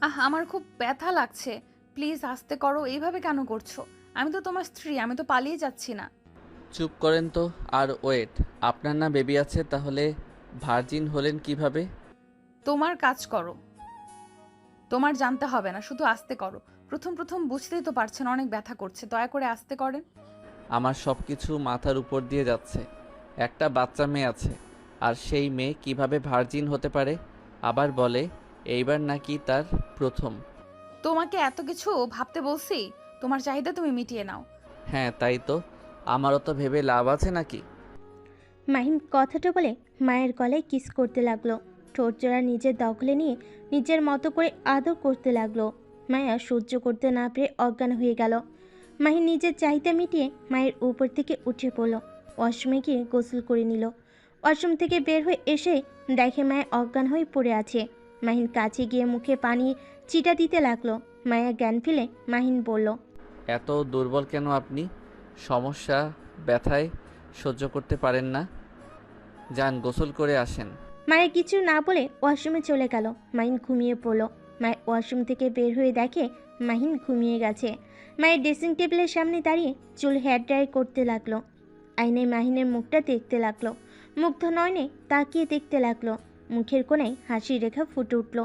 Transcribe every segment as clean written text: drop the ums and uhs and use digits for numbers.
আমার খুব ব্যথা লাগছে। প্লিজ আস্তে করো, এইভাবে কেন করছো? আমি তো তোমার স্ত্রী, আমি তো পালিয়ে যাচ্ছি না। চুপ করেন তো। আর ওয়েট, আপনার না বেবি আছে, তাহলে ভার্জিন হলেন কিভাবে? তোমার কাজ করো, তোমার জানতে হবে না, শুধু আস্তে করো। প্রথম প্রথম বুঝতেই তো পারছেন অনেক ব্যথা করছে, দয়া করে আস্তে করেন। আমার সব কিছু মাথার উপর দিয়ে যাচ্ছে। একটা বাচ্চা মেয়ে আছে, আর সেই মেয়ে কিভাবে ভার্জিন হতে পারে? আবার বলে এইবার নাকি তার প্রথম। তোমাকে এত কিছু ভাবতে বলছি, তোমার চাহিদা তুমি মিটিয়ে নাও। হ্যাঁ তাই তো, আমারও তো ভেবে লাভ আছে নাকি? মাহিম কথাটা বলে মায়ের গলায় কিস করতে লাগলো। ঠোঁট জোড়া নিজের দখলে নিয়ে নিজের মতো করে আদর করতে লাগলো। মায়া সহ্য করতে না পেরে অজ্ঞান হয়ে গেল। মাহিন নিজের চাহিদা মিটিয়ে মায়ের উপর থেকে উঠে পড়ল। ওয়াশরুমে গিয়ে গোসল করে নিল। ওয়াশরুম থেকে বের হয়ে এসে দেখে মায়া অজ্ঞান হয়ে পড়ে আছে। মাহিন কাছে গিয়ে মুখে পানি চিটা দিতে লাগলো। মায়া জ্ঞান ফেলে মাহিন বলল, এত দুর্বল কেন আপনি? সমস্যা? ব্যথায় সহ্য করতে পারেন না? যান গোসল করে আসেন। মায়ের কিছু না বলে ওয়াশরুমে চলে গেল। মাহিন ঘুমিয়ে পড়ল। মায়ের ওয়াশরুম থেকে বের হয়ে দেখে মাহিন ঘুমিয়ে গেছে। মায়ের ড্রেসিং টেবিলের সামনে দাঁড়িয়ে চুল হেয়ার ড্রাই করতে লাগলো। আয়নায় মাহিনের মুখটা দেখতে লাগলো। মুগ্ধ নয়নে তাকিয়ে দেখতে লাগলো। মুখের কোণে হাসি রেখা ফুটে উঠল।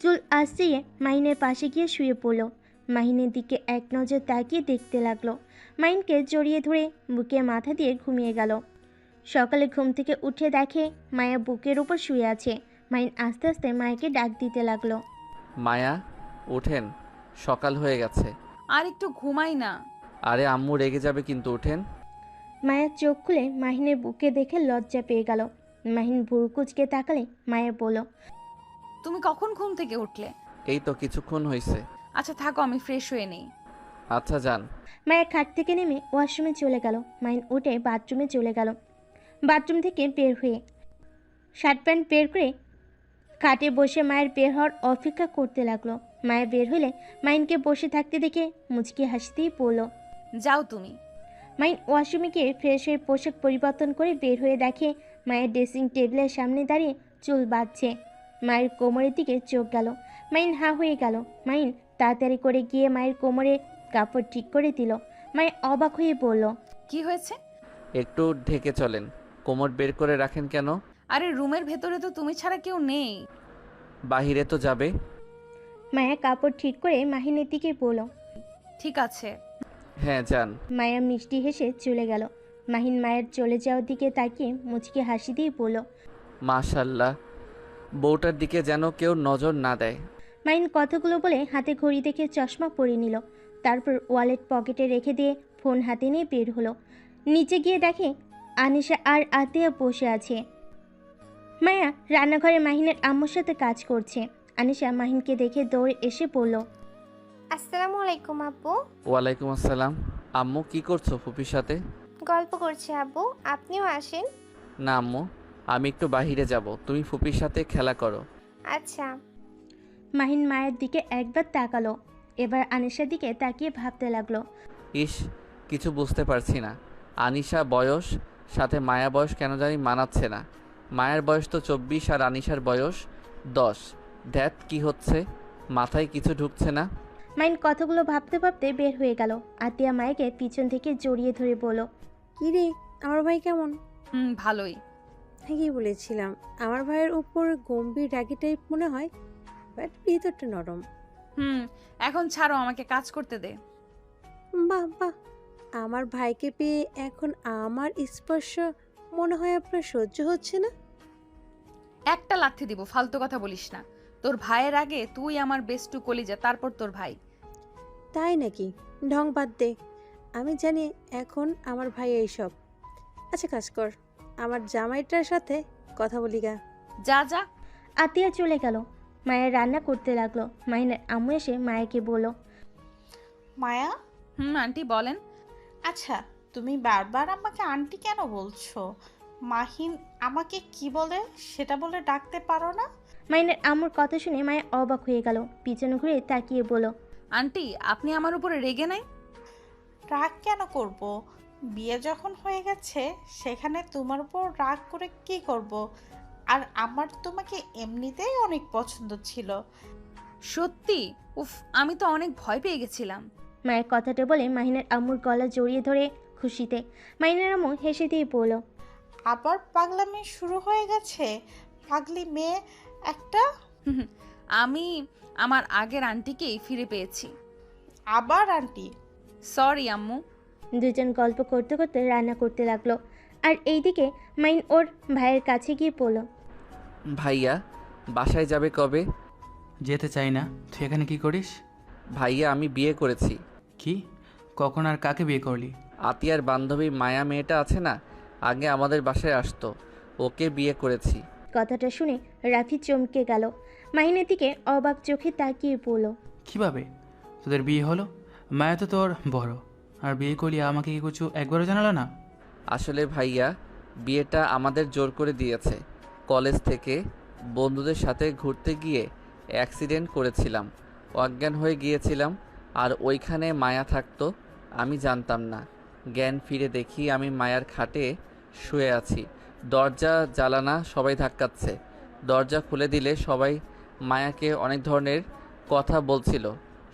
চুল আশ্রিয়ে মাহিনের পাশে গিয়ে শুয়ে পড়ল। মাহিনের দিকে এক নজর তাকিয়ে দেখতে লাগলো। মাহিনকে জড়িয়ে ধরে বুকে মাথা দিয়ে ঘুমিয়ে গেল। সকালে ঘুম থেকে উঠে দেখে মায়া বুকের উপর শুয়ে আছে। মাহিন আস্তে আস্তে মায়াকে ডাক দিতে লাগলো। মায়া, ওঠেন, সকাল হয়ে গেছে। আর একটু ঘুমাই না। আরে আম্মু রেগে যাবে কিন্তু, ওঠেন। মায়া চোখ খুলে মাহিনের বুকে দেখে লজ্জা পেয়ে গেল। মাহিন ভুরু কুচকে তাকালে মায়া বলল, তুমি কখন ঘুম থেকে উঠলে? এই তো কিছুক্ষণ হয়েছে। আচ্ছা থাকো, আমি ফ্রেশ হয়ে নেই। আচ্ছা যান। মায়া খাট থেকে নেমে ওয়াশরুমে চলে গেল। মাহিন উঠে বাথরুমে চলে গেল। বাথরুম থেকে বের হয়ে শার্ট প্যান্ট বের করে খাটে বসে মায়ের বের হওয়ার অপেক্ষা করতে লাগলো। মায়া বের হলে মাহিনকে বসে থাকতে দেখে মুচকি হাসতেই পড়ল। যাও তুমি। মাহিন ওয়াশরুমে গিয়ে ফ্রেশ হয়ে পোশাক পরিবর্তন করে বের হয়ে দেখে মায়ের ড্রেসিং টেবিলের সামনে দাঁড়িয়ে চুল বাঁধছে। মায়ের কোমরের দিকে চোখ গেল। মাহিন হা হয়ে গেল। মাহিন তাড়াতাড়ি করে গিয়ে মায়ের কোমরে কাপড় ঠিক করে দিল। মায়ের অবাক হয়ে বলল, কি হয়েছে? একটু ঢেকে চলেন। কোমর বের করে রাখেন কেন? আরে রুমের ভেতরে তো তুমি ছাড়া কেউ নেই। বাহিরে তো যাবে। মায়া কাপড় ঠিক করে মাহিনের দিকে বলল। ঠিক আছে। হ্যাঁ যান। মায়া মিষ্টি হেসে চলে গেল। মাহিন মায়ের চলে যাওয়ার দিকে তাকিয়ে মুচকি হাসি দিয়ে বলল। মাশাল্লাহ, বউটার দিকে যেন কেউ নজর না দেয়। মাহিন কথাগুলো বলে হাতে ঘড়ি দেখে চশমা পরে নিল। তারপর ওয়ালেট পকেটে রেখে দিয়ে ফোন হাতে নিয়ে বের হলো। নিচে গিয়ে দেখে আনিশা আর আতিয়া বসে আছে। মায়া রান্নাঘরে মাহিনের আম্মুর সাথে কাজ করছে। আনিশা মাহিনকে দেখে দৌড়ে এসে পড়ল। আসসালামু আলাইকুম আব্বু। ওয়ালাইকুম আসসালাম। আম্মু কি করছো ফুপির সাথে? গল্প করছি আব্বু, আপনিও আসেন। না আম্মু, আমি একটু বাহিরে যাব, তুমি ফুপির সাথে খেলা করো। আচ্ছা। মাহিন মায়ের দিকে একবার তাকালো, এবার আনিশার দিকে তাকিয়ে ভাবতে লাগলো। ইস, কিছু বুঝতে পারছি না। আনিশা বয়স সাথে মায়া বয়স কেন জানি মানাচ্ছে না। মায়ের বয়স তো 24 আর আনিশার বয়স 10। ধ্যাত কি হচ্ছে, মাথায় কিছু ঢুকছে না। মাহিন কথাগুলো ভাবতে ভাবতে বের হয়ে গেল। আতিয়া মায়াকে পিছন থেকে জড়িয়ে ধরে বলল, কি রে, আমার ভাই কেমন? ভালোই। ঠিকই বলেছিলাম, আমার ভাইয়ের উপর গম্ভীর রাগী টাইপ মনে হয়, বাট ভিতরটা নরম। হুম। এখন ছাড়ো, আমাকে কাজ করতে দে। বাহ বাহ, আমার ভাইকে পেয়ে এখন আমার স্পর্শ মনে হয় আপনার সহ্য হচ্ছে না। একটা লাথি দিব, ফালতু কথা বলিস না। তোর ভাইয়ের আগে তুই আমার বেস্টু কলিজা, তারপর তোর ভাই। তাই নাকি? ঢং বাদ দে, আমি জানি এখন আমার ভাই এইসব। আচ্ছা কাজ কর, আমার জামাইটার সাথে কথা বলি গা। যা যা। আতিয়া চলে গেল। মায়ের রান্না করতে লাগলো। মাহিনের আম্মু এসে মায়াকে বলল, মায়া, আন্টি বলেন। আচ্ছা তুমি বারবার আমাকে আন্টি কেন বলছো? মাহিন আমাকে কি বলে সেটা বলে ডাকতে পারো না? মাহিনের আম্মুর কথা শুনে মায়া অবাক হয়ে গেল। পিছনে ঘুরে তাকিয়ে বলল, আন্টি আপনি আমার উপরে রেগে নাই? রাগ কেন করব? বিয়ে যখন হয়ে গেছে সেখানে তোমার উপর রাগ করে কি করব? আর আমার তোমাকে এমনিতেই অনেক পছন্দ ছিল। সত্যি? উফ, আমি তো অনেক ভয় পেয়ে গেছিলাম। মায়ের কথাটা বলে মাহিনের আম্মুর গলা জড়িয়ে ধরে খুশিতে মাহিনের আম্মু হেসে দিয়ে বলল, আবার পাগলামি শুরু হয়ে গেছে? পাগলি মেয়ে একটা। হুম, আমি আমার আগের আন্টিকেই ফিরে পেয়েছি। আবার আন্টি? সরি আম্মু। দুজন গল্প করতে করতে রান্না করতে লাগলো। আর এইদিকে মাইন ওর ভাইয়ের কাছে গিয়ে বলল, ভাইয়া বাসায় যাবে কবে? যেতে চাই না। তুই এখানে কি করিস? ভাইয়া আমি বিয়ে করেছি। কি? কখন আর কাকে বিয়ে করলি? আতিয়ার বান্ধবী মায়া মেয়েটা আছে না, আগে আমাদের বাসায় আসতো, ওকে বিয়ে করেছি। কথাটা শুনে রাফি চমকে গেল। মাহিনের দিকে অবাক চোখে তাকিয়ে বলল, কিভাবে তোদের বিয়ে হলো? মায়া তো তোর বড়, আর বিয়ে করলি আমাকে কি কিছু একবারও জানালো না? আসলে ভাইয়া বিয়েটা আমাদের জোর করে দিয়েছে। কলেজ থেকে বন্ধুদের সাথে ঘুরতে গিয়ে অ্যাক্সিডেন্ট করেছিলাম, অজ্ঞান হয়ে গিয়েছিলাম, আর ওইখানে মায়া থাকতো, আমি জানতাম না। জ্ঞান ফিরে দেখি আমি মায়ার খাটে শুয়ে আছি, দরজা জ্বালানা সবাই ধাক্কাচ্ছে। দরজা খুলে দিলে সবাই মায়াকে অনেক ধরনের কথা বলছিল।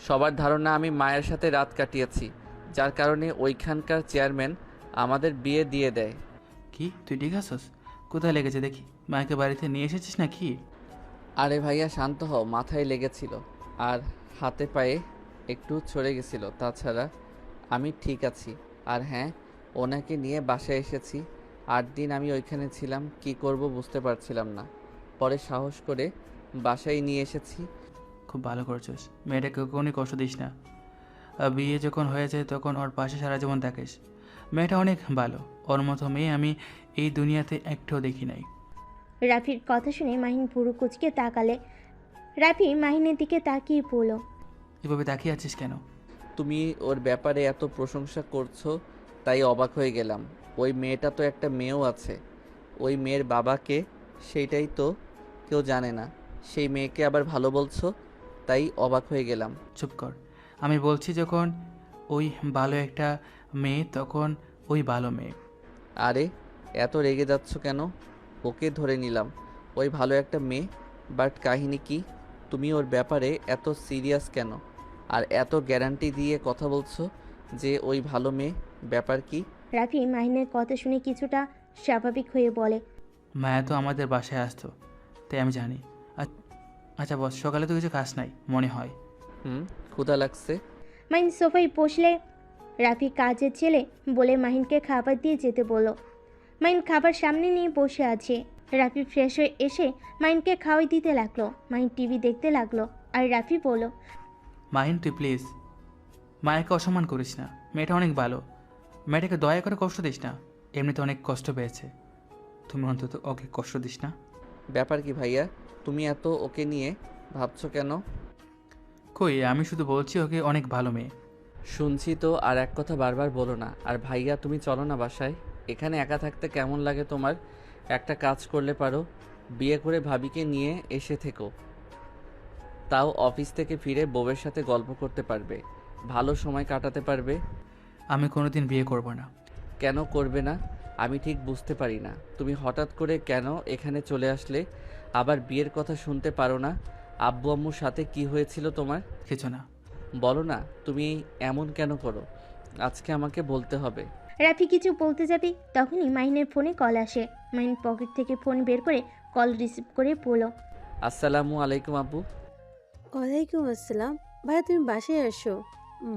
সবার ধারণা আমি মায়ের সাথে রাত কাটিয়েছি, যার কারণে ওইখানকার চেয়ারম্যান আমাদের বিয়ে দিয়ে দেয়। কি তুই ঠিক আছিস? কোথায় লেগেছে দেখি? মায়াকে বাড়িতে নিয়ে এসেছিস না কি? আরে ভাইয়া শান্ত হও, মাথায় লেগেছিল আর হাতে পায়ে একটু ছড়ে গেছিল, তাছাড়া আমি ঠিক আছি। আর হ্যাঁ, ওনাকে নিয়ে বাসায় এসেছি। 8 দিন আমি ওইখানে ছিলাম, কি করব বুঝতে পারছিলাম না, পরে সাহস করে বাসায় নিয়ে এসেছি। খুব ভালো করছিস। মেয়েটাকে কখনই কষ্ট দিস না। আর বিয়ে যখন হয়ে যায় তখন ওর পাশে সারা জীবন থাকিস। মেয়েটা অনেক ভালো, ওর মতো মেয়ে আমি এই দুনিয়াতে একটাও দেখি নাই। রাফির কথা শুনে মাহিন পুরো কুচকে তাকালে। রাফি মাহিনের দিকে তাকিয়ে বলল, এভাবে তাকিয়ে আছিস কেন? তুমি ওর ব্যাপারে এত প্রশংসা করছো তাই অবাক হয়ে গেলাম। ওই মেয়েটা তো একটা মেয়েও আছে, ওই মেয়ের বাবাকে, সেইটাই তো কেউ জানে না। সেই মেয়েকে আবার ভালো বলছো, তাই অবাক হয়ে গেলাম। চুপ কর। আমি বলছি যখন ওই ভালো একটা মেয়ে তখন ওই ভালো মেয়ে। আরে এত রেগে যাচ্ছ কেন? ওকে ধরে নিলাম, ওই ভালো একটা মেয়ে, বাট কাহিনী কি? তুমি ওর ব্যাপারে এত সিরিয়াস কেন, আর এত গ্যারান্টি দিয়ে কথা বলছো যে ওই ভালো মেয়ে? ব্যাপার কি? রাফি মাহিনের কথা শুনে কিছুটা স্বাভাবিক হয়ে বলে, মায়া তো আমাদের বাসায় আসতো, তাই আমি জানি। আচ্ছা বস, সকালে তো কিছু খাস নাই মনে হয়। ক্ষুধা লাগছে। মাহিন সোফায় বসলে রাফি কাজের ছেলে বলে মাহিনকে খাবার দিয়ে যেতে বলল। মাহিন খাবার সামনে নিয়ে বসে আছে। রাফি ফ্রেশ হয়ে এসে মাহিনকে খাওয়াই দিতে লাগলো। মাহিন টিভি দেখতে লাগলো। আর রাফি বলল, মাহিন তুই প্লিজ মায়াকে অসম্মান করিস না, মেয়েটা অনেক ভালো। মেয়েটাকে দয়া করে কষ্ট দিস না, এমনিতে অনেক কষ্ট পেয়েছে, তুমি অন্তত ওকে কষ্ট দিস না। ব্যাপার কি ভাইয়া, তুমি এত ওকে নিয়ে ভাবছো কেন? কই, আমি শুধু বলছি ওকে অনেক ভালো মেয়ে। শুনছি তো, আর এক কথা বারবার বলো না। আর ভাইয়া তুমি চলো না বাসায়, এখানে একা থাকতে কেমন লাগে তোমার? একটা কাজ করলে পারো, বিয়ে করে ভাবিকে নিয়ে এসে থেকো, তাও অফিস থেকে ফিরে বউয়ের সাথে গল্প করতে পারবে, ভালো সময় কাটাতে পারবে। আমি কোনোদিন বিয়ে করব না। কেন করবে না আমি ঠিক বুঝতে পারি না। তুমি হঠাৎ করে কেন এখানে চলে আসলে? আবার বিয়ের কথা শুনতে পারো না? আব্বু আম্মুর সাথে কি হয়েছিল তোমার? কিছু না। বলো না, তুমি এমন কেন করো? আজকে আমাকে বলতে হবে। রাফি কিছু বলতে যাবে তখনই মাহিনের ফোনে কল আসে। মাহিন পকেট থেকে ফোন বের করে কল রিসিভ করে বলল, আসসালামু আলাইকুম আব্বু। ওয়ালাইকুম আসসালাম। ভাইয়া তুমি বাসায় আসো,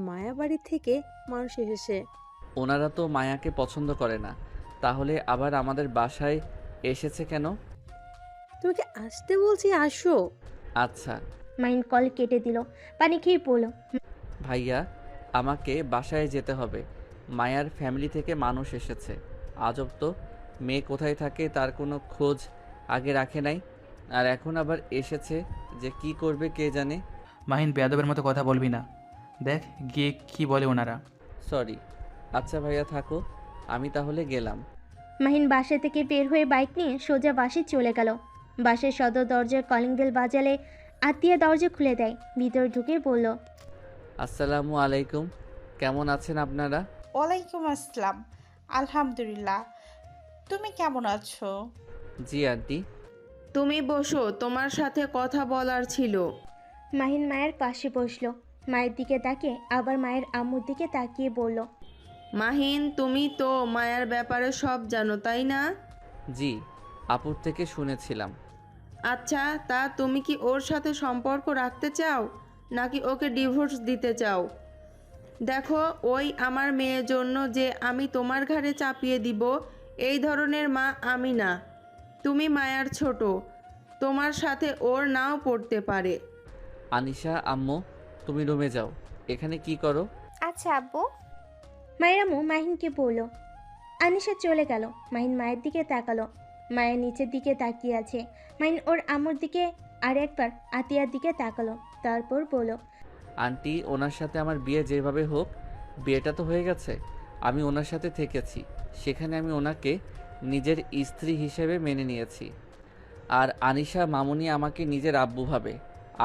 মায়া বাড়ি থেকে মানুষ এসেছে। ওনারা তো মায়াকে পছন্দ করে না, তাহলে আবার আমাদের বাসায় এসেছে কেন? তোমাকে আসতে বলছি, আসো। আচ্ছা মাহিন কল কেটে দিল। পানি খেয়ে বলল, ভাইয়া, আমাকে বাসায় যেতে হবে। মায়ার ফ্যামিলি থেকে মানুষ এসেছে। আজব তো, মেয়ে কোথায় থাকে তার কোনো খোঁজ আগে রাখে নাই, আর এখন আবার এসেছে, যে কি করবে কে জানে। মাহিন বেয়াদবের মতো কথা বলবি না, দেখ গিয়ে কি বলে ওনারা। সরি। আচ্ছা ভাইয়া থাকো, আমি তাহলে গেলাম। মাহিন বাসা থেকে বের হয়ে বাইক নিয়ে সোজা বাসে চলে গেল। বাসের সদর দরজার কলিং বেল বাজালে আত্মীয় দরজা খুলে দেয়। ভিতরে ঢুকে বলল, আসসালামু আলাইকুম, কেমন আছেন আপনারা? ওয়ালাইকুম আসসালাম। আলহামদুলিল্লাহ। তুমি কেমন আছো? জি আন্টি। তুমি বসো, তোমার সাথে কথা বলার ছিল। মাহিন মায়ের পাশে বসলো। মায়ের দিকে তাকিয়ে আবার মায়ের আম্মুর দিকে তাকিয়ে বলল, মাহিন, তুমি তো মায়ার ব্যাপারে সব জানো, তাই না? জি, আপুর থেকে শুনেছিলাম। আচ্ছা, তা তুমি কি ওর সাথে সম্পর্ক রাখতে চাও নাকি ওকে ডিভোর্স দিতে চাও? দেখো, ওই আমার মেয়ের জন্য যে আমি তোমার ঘাড়ে চাপিয়ে দিব, এই ধরনের মা আমি না। তুমি মায়ার ছোট, তোমার সাথে ওর নাও পড়তে পারে। আনিশা, আম্মু, তুমি রুমে যাও। এখানে কি করো? আচ্ছা আব্বু। মায়ের আম্মু মাহিনকে বলল। আনিশা চলে গেল। মাহিন মায়ের দিকে তাকালো। মায়ের নিচের দিকে তাকিয়ে আছে। মাহিন ওর আম্মুর দিকে আর একবার আতিয়ার দিকে তাকালো, তারপর বলল, আন্টি, ওনার সাথে আমার বিয়ে যেভাবে হোক, বিয়েটা তো হয়ে গেছে। আমি ওনার সাথে থেকেছি, সেখানে আমি ওনাকে নিজের স্ত্রী হিসেবে মেনে নিয়েছি। আর আনিশা মামুনি আমাকে নিজের আব্বু ভাবে।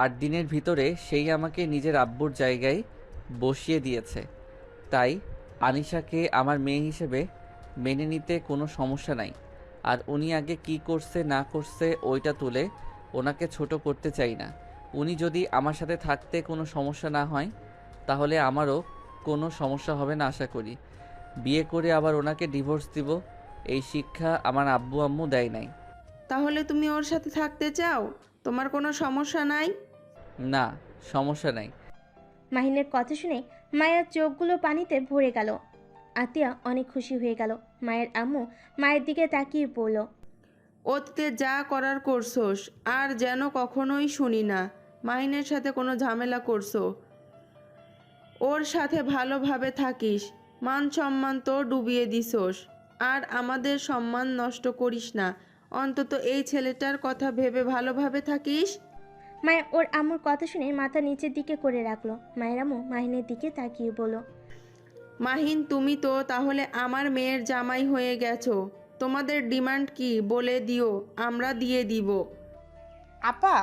8 দিনের ভিতরে সেই আমাকে নিজের আব্বুর জায়গায় বসিয়ে দিয়েছে। তাই আনিশাকে আমার মেয়ে হিসেবে মেনে নিতে কোনো সমস্যা নাই। আর উনি আগে কি করছে না করছে ওইটা তুলে ওনাকে ছোট করতে চাই না। উনি যদি আমার সাথে থাকতে কোনো সমস্যা না হয়, তাহলে আমারও কোনো সমস্যা হবে না আশা করি। বিয়ে করে আবার ওনাকে ডিভোর্স দিব, এই শিক্ষা আমার আব্বু আম্মু দেয় নাই। তাহলে তুমি ওর সাথে থাকতে চাও? তোমার কোনো সমস্যা নাই? না, সমস্যা নাই। মাহিনের কথা শুনে মায়ের চোখগুলো পানিতে ভরে গেল। আতিয়া অনেক খুশি হয়ে গেল। মায়ের আম্মু মায়ের দিকে তাকিয়ে বলল, অতীতে যা করার করছোস, আর যেন কখনোই শুনি না মাহিনের সাথে কোনো ঝামেলা করছো। ওর সাথে ভালোভাবে থাকিস, মান সম্মান তো ডুবিয়ে দিছোস। আর আমাদের সম্মান নষ্ট করিস না, অন্তত এই ছেলেটার কথা ভেবে ভালোভাবে থাকিস। মায়া ওর আম্মুর কথা শুনে মাথা নিচের দিকে করে রাখলো। মায়ের আম্মু মাহিনের দিকে তাকিয়ে বলল, মাহিন, তুমি তো তাহলে আমার মেয়ের জামাই হয়ে গেছো। তোমাদের ডিমান্ড কি বলে দিও, আমরা দিয়ে দিব। আপা,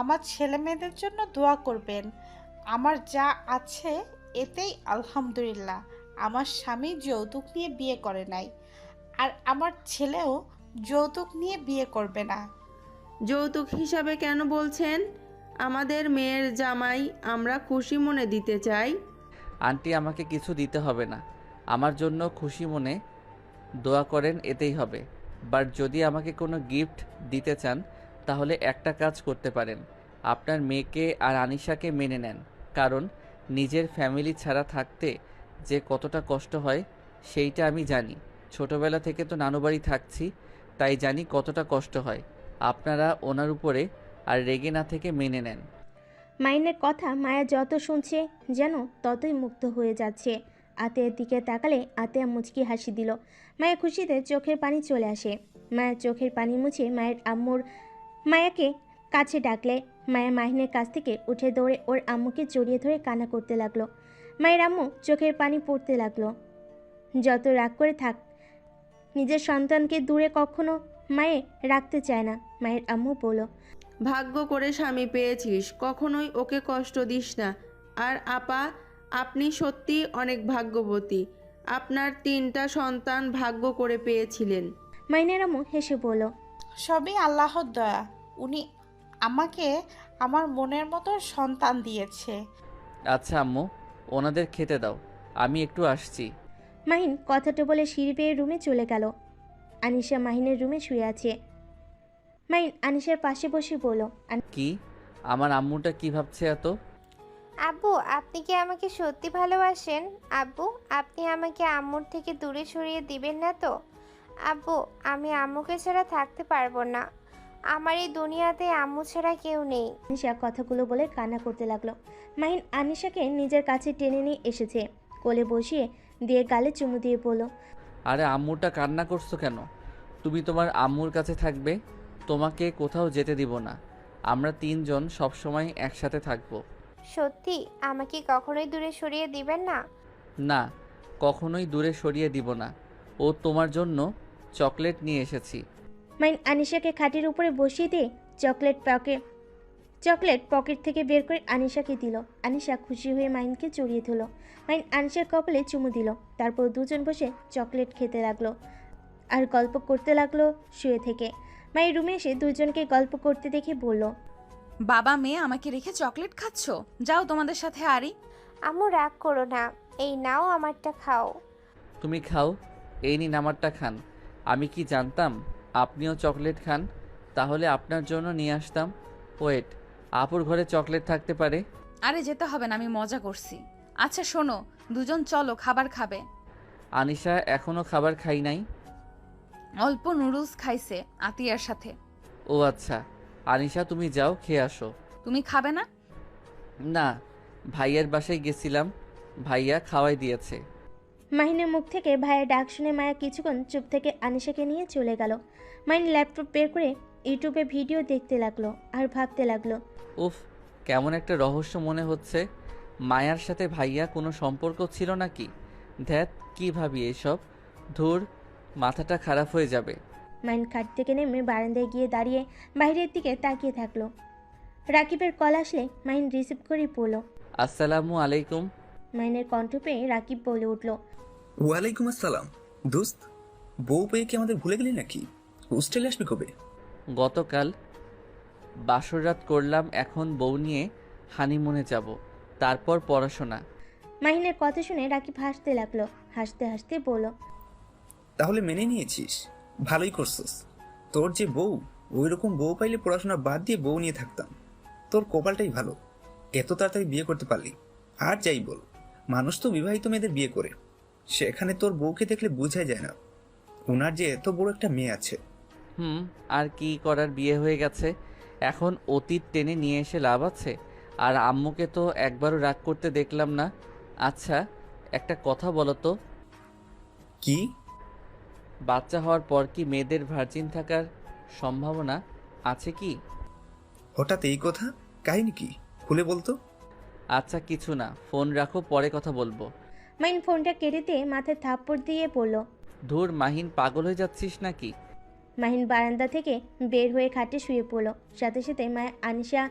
আমার ছেলে মেয়েদের জন্য দোয়া করবেন। আমার যা আছে এতেই আলহামদুলিল্লাহ। আমার স্বামী যৌতুক নিয়ে বিয়ে করে নাই, আর আমার ছেলেও যৌতুক নিয়ে বিয়ে করবে না। যৌতুক হিসাবে কেন বলছেন? আমাদের মেয়ের জামাই আমরা খুশি মনে দিতে চাই। আন্টি, আমাকে কিছু দিতে হবে না। আমার জন্য খুশি মনে দোয়া করেন, এতেই হবে। বাট যদি আমাকে কোনো গিফট দিতে চান, তাহলে একটা কাজ করতে পারেন। আপনার মেয়েকে আর আনিশাকে মেনে নেন। কারণ নিজের ফ্যামিলি ছাড়া থাকতে যে কতটা কষ্ট হয় সেইটা আমি জানি। ছোটবেলা থেকে তো নানু বাড়ি থাকছি, তাই জানি কতটা কষ্ট হয়। আপনারা ওনার উপরে আর রেগে না থেকে মেনে নেন। মাইনের কথা মায়া যত শুনছে যেন ততই মুগ্ধ হয়ে যাচ্ছে। আতের দিকে তাকালে আতেয়া মুচকি হাসি দিল। মায়া খুশিতে চোখের পানি চলে আসে। মায়ের চোখের পানি মুছে মায়ের আম্মুর মায়াকে কাছে ডাকলে মায়া মাহিনের কাছ থেকে উঠে দৌড়ে ওর আম্মুকে জড়িয়ে ধরে কান্না করতে লাগলো। মায়ের আম্মু চোখের পানি পড়তে লাগলো। যত রাগ করে থাক, নিজের সন্তানকে দূরে কখনো মায়ে রাখতে চায় না। মায়ের আম্মু বলল, ভাগ্য করে স্বামী পেয়েছিস, কখনোই ওকে কষ্ট দিস না। আর আপা, আপনি সত্যি অনেক ভাগ্যবতী। আপনার 3টা সন্তান ভাগ্য করে পেয়েছিলেন। মাইনের আম্মু হেসে বলল, সবই আল্লাহর দয়া। উনি আমাকে আমার মনের মতো সন্তান দিয়েছে। আচ্ছা আম্মু, ওনাদের খেতে দাও, আমি একটু আসছি। মাহিন কথাটা বলে সিঁড়ি বেয়ে রুমে চলে গেল। আনিশা মাহিনের রুমে শুয়ে আছে। মাহিন আনিশার পাশে বসে বলল, কি, আমার আম্মুটা কি ভাবছে এত? আব্বু, আপনি কি আমাকে সত্যি ভালোবাসেন? আব্বু, আপনি আমাকে আম্মুর থেকে দূরে সরিয়ে দিবেন না তো? আব্বু, আমি আম্মুকে ছাড়া থাকতে পারবো না। আমার এই দুনিয়াতে আম্মু ছাড়া কেউ নেই। আনিশা কথাগুলো বলে কান্না করতে লাগলো। মাহিন আনিশাকে নিজের কাছে টেনে নিয়ে এসেছে। কোলে বসিয়ে দিয়ে গালে চুমু দিয়ে বলল, আরে আম্মুটা কান্না করছো কেন? তুমি তোমার আম্মুর কাছে থাকবে, তোমাকে কোথাও যেতে দিব না। আমরা 3 জন সবসময় একসাথে থাকবো। সত্যি আমাকে কখনোই দূরে সরিয়ে দিবেন না? না, কখনোই দূরে সরিয়ে দিব না। ও তোমার জন্য চকলেট নিয়ে এসেছি। মাহিন আনিশাকে খাটের উপরে বসিয়ে দিয়ে চকলেট পকেট থেকে বের করে আনিশাকে দিল। আনিশা খুশি হয়ে মাহিনকে জড়িয়ে ধরল। মাহিন আনিশার কপালে চুমু দিল। তারপর দুজন বসে চকলেট খেতে লাগলো আর গল্প করতে লাগলো শুয়ে থেকে। মায়ের রুমে এসে দুজনকে গল্প করতে দেখে বলল, বাবা মেয়ে আমাকে রেখে চকলেট খাচ্ছ? যাও তোমাদের সাথে আরি। আম্মু রাগ করো না, এই নাও আমারটা খাও। তুমি খাও, এই নিন আমারটা খান। আমি কি জানতাম আপনিও চকলেট খান? তাহলে আপনার জন্য নিয়ে আসতাম। ওয়েট, আপুর ঘরে চকলেট থাকতে পারে। আরে যেতে হবে না, আমি মজা করছি। আচ্ছা শোনো, দুজন চলো, খাবার খাবে। আনিশা এখনো খাবার খাই নাই। অল্প নুডলস খাইছে আতিয়ার সাথে। ও আচ্ছা, আনিশা তুমি যাও, খেয়ে আসো। তুমি খাবে না? না, ভাইয়ার বাসায় গেছিলাম, ভাইয়া খাওয়াই দিয়েছে। মাহিনের মুখ থেকে ভাইয়ের ডাক শুনে মায়া কিছুক্ষণ চুপ থেকে আনিশাকে নিয়ে চলে গেল। মাহিন ল্যাপটপ বের করে ইউটিউবে ভিডিও দেখতে লাগলো আর ভাবতে লাগলো। উফ, কেমন একটা রহস্য মনে হচ্ছে। মায়ার সাথে ভাইয়া কোনো সম্পর্ক ছিল নাকি? ধ্যাত, কি ভাবি এসব? ধুর, মাথাটা খারাপ হয়ে যাবে। মাহিন খাট থেকে নেমে বারান্দায় গিয়ে দাঁড়িয়ে বাইরের দিকে তাকিয়ে থাকলো। রাকিবের কল আসলে মাহিন রিসিভ করে পড়ল। আসসালামু আলাইকুম। মাহিনের কণ্ঠ পেয়ে রাকিব বলে উঠল। ওয়ালাইকুম আসসালাম। দোস্ত, বউ পেয়ে কি আমাদের ভুলে গেলি নাকি? হোস্টেলে আসবি কবে? গতকাল বাসর রাত করলাম, এখন বউ নিয়ে হানিমুনে যাব, তারপর পড়াশোনা। মাহিনের কথা শুনে রাকিব হাসতে লাগলো। হাসতে হাসতে বলল। তাহলে মেনে নিয়েছিস, ভালোই করছিস। তোর যে বউ, ওই রকম বউ পাইলে পড়াশোনা বাদ দিয়ে বউ নিয়ে থাকতাম। তোর কপালটাই ভালো, এত তাড়াতাড়ি বিয়ে করতে পারলি। আর যাই বল, মানুষ তো বিবাহিত মেয়েদের বিয়ে করে, সেখানে তোর বউকে দেখলে বোঝাই যায় না ওনার যে এত বড় একটা মেয়ে আছে। আর কি করার, বিয়ে হয়ে গেছে, এখন অতীত টেনে নিয়ে এসে লাভ আছে? আর আম্মুকে তো একবারও রাগ করতে দেখলাম না। আচ্ছা, একটা কথা বলো তো, কি? বাচ্চা হওয়ার পর কি মেয়েদের ভার্জিন থাকার সম্ভাবনা আছে কি? হঠাৎ এই কথা, কাহিনী কি? খুলে বলতো। আচ্ছা কিছু না, ফোন রাখো, পরে কথা বলবো। মাহিন ফোনটা কেটে দিয়ে মাথায় থাপ্পড় দিয়ে পড়ল। ধুর মাহিন, পাগল হয়ে যাচ্ছিস নাকি? মাহিন বারান্দা থেকে বের হয়ে খাটে শুয়ে পড়ল। সাথে সাথে মায়া আনিশা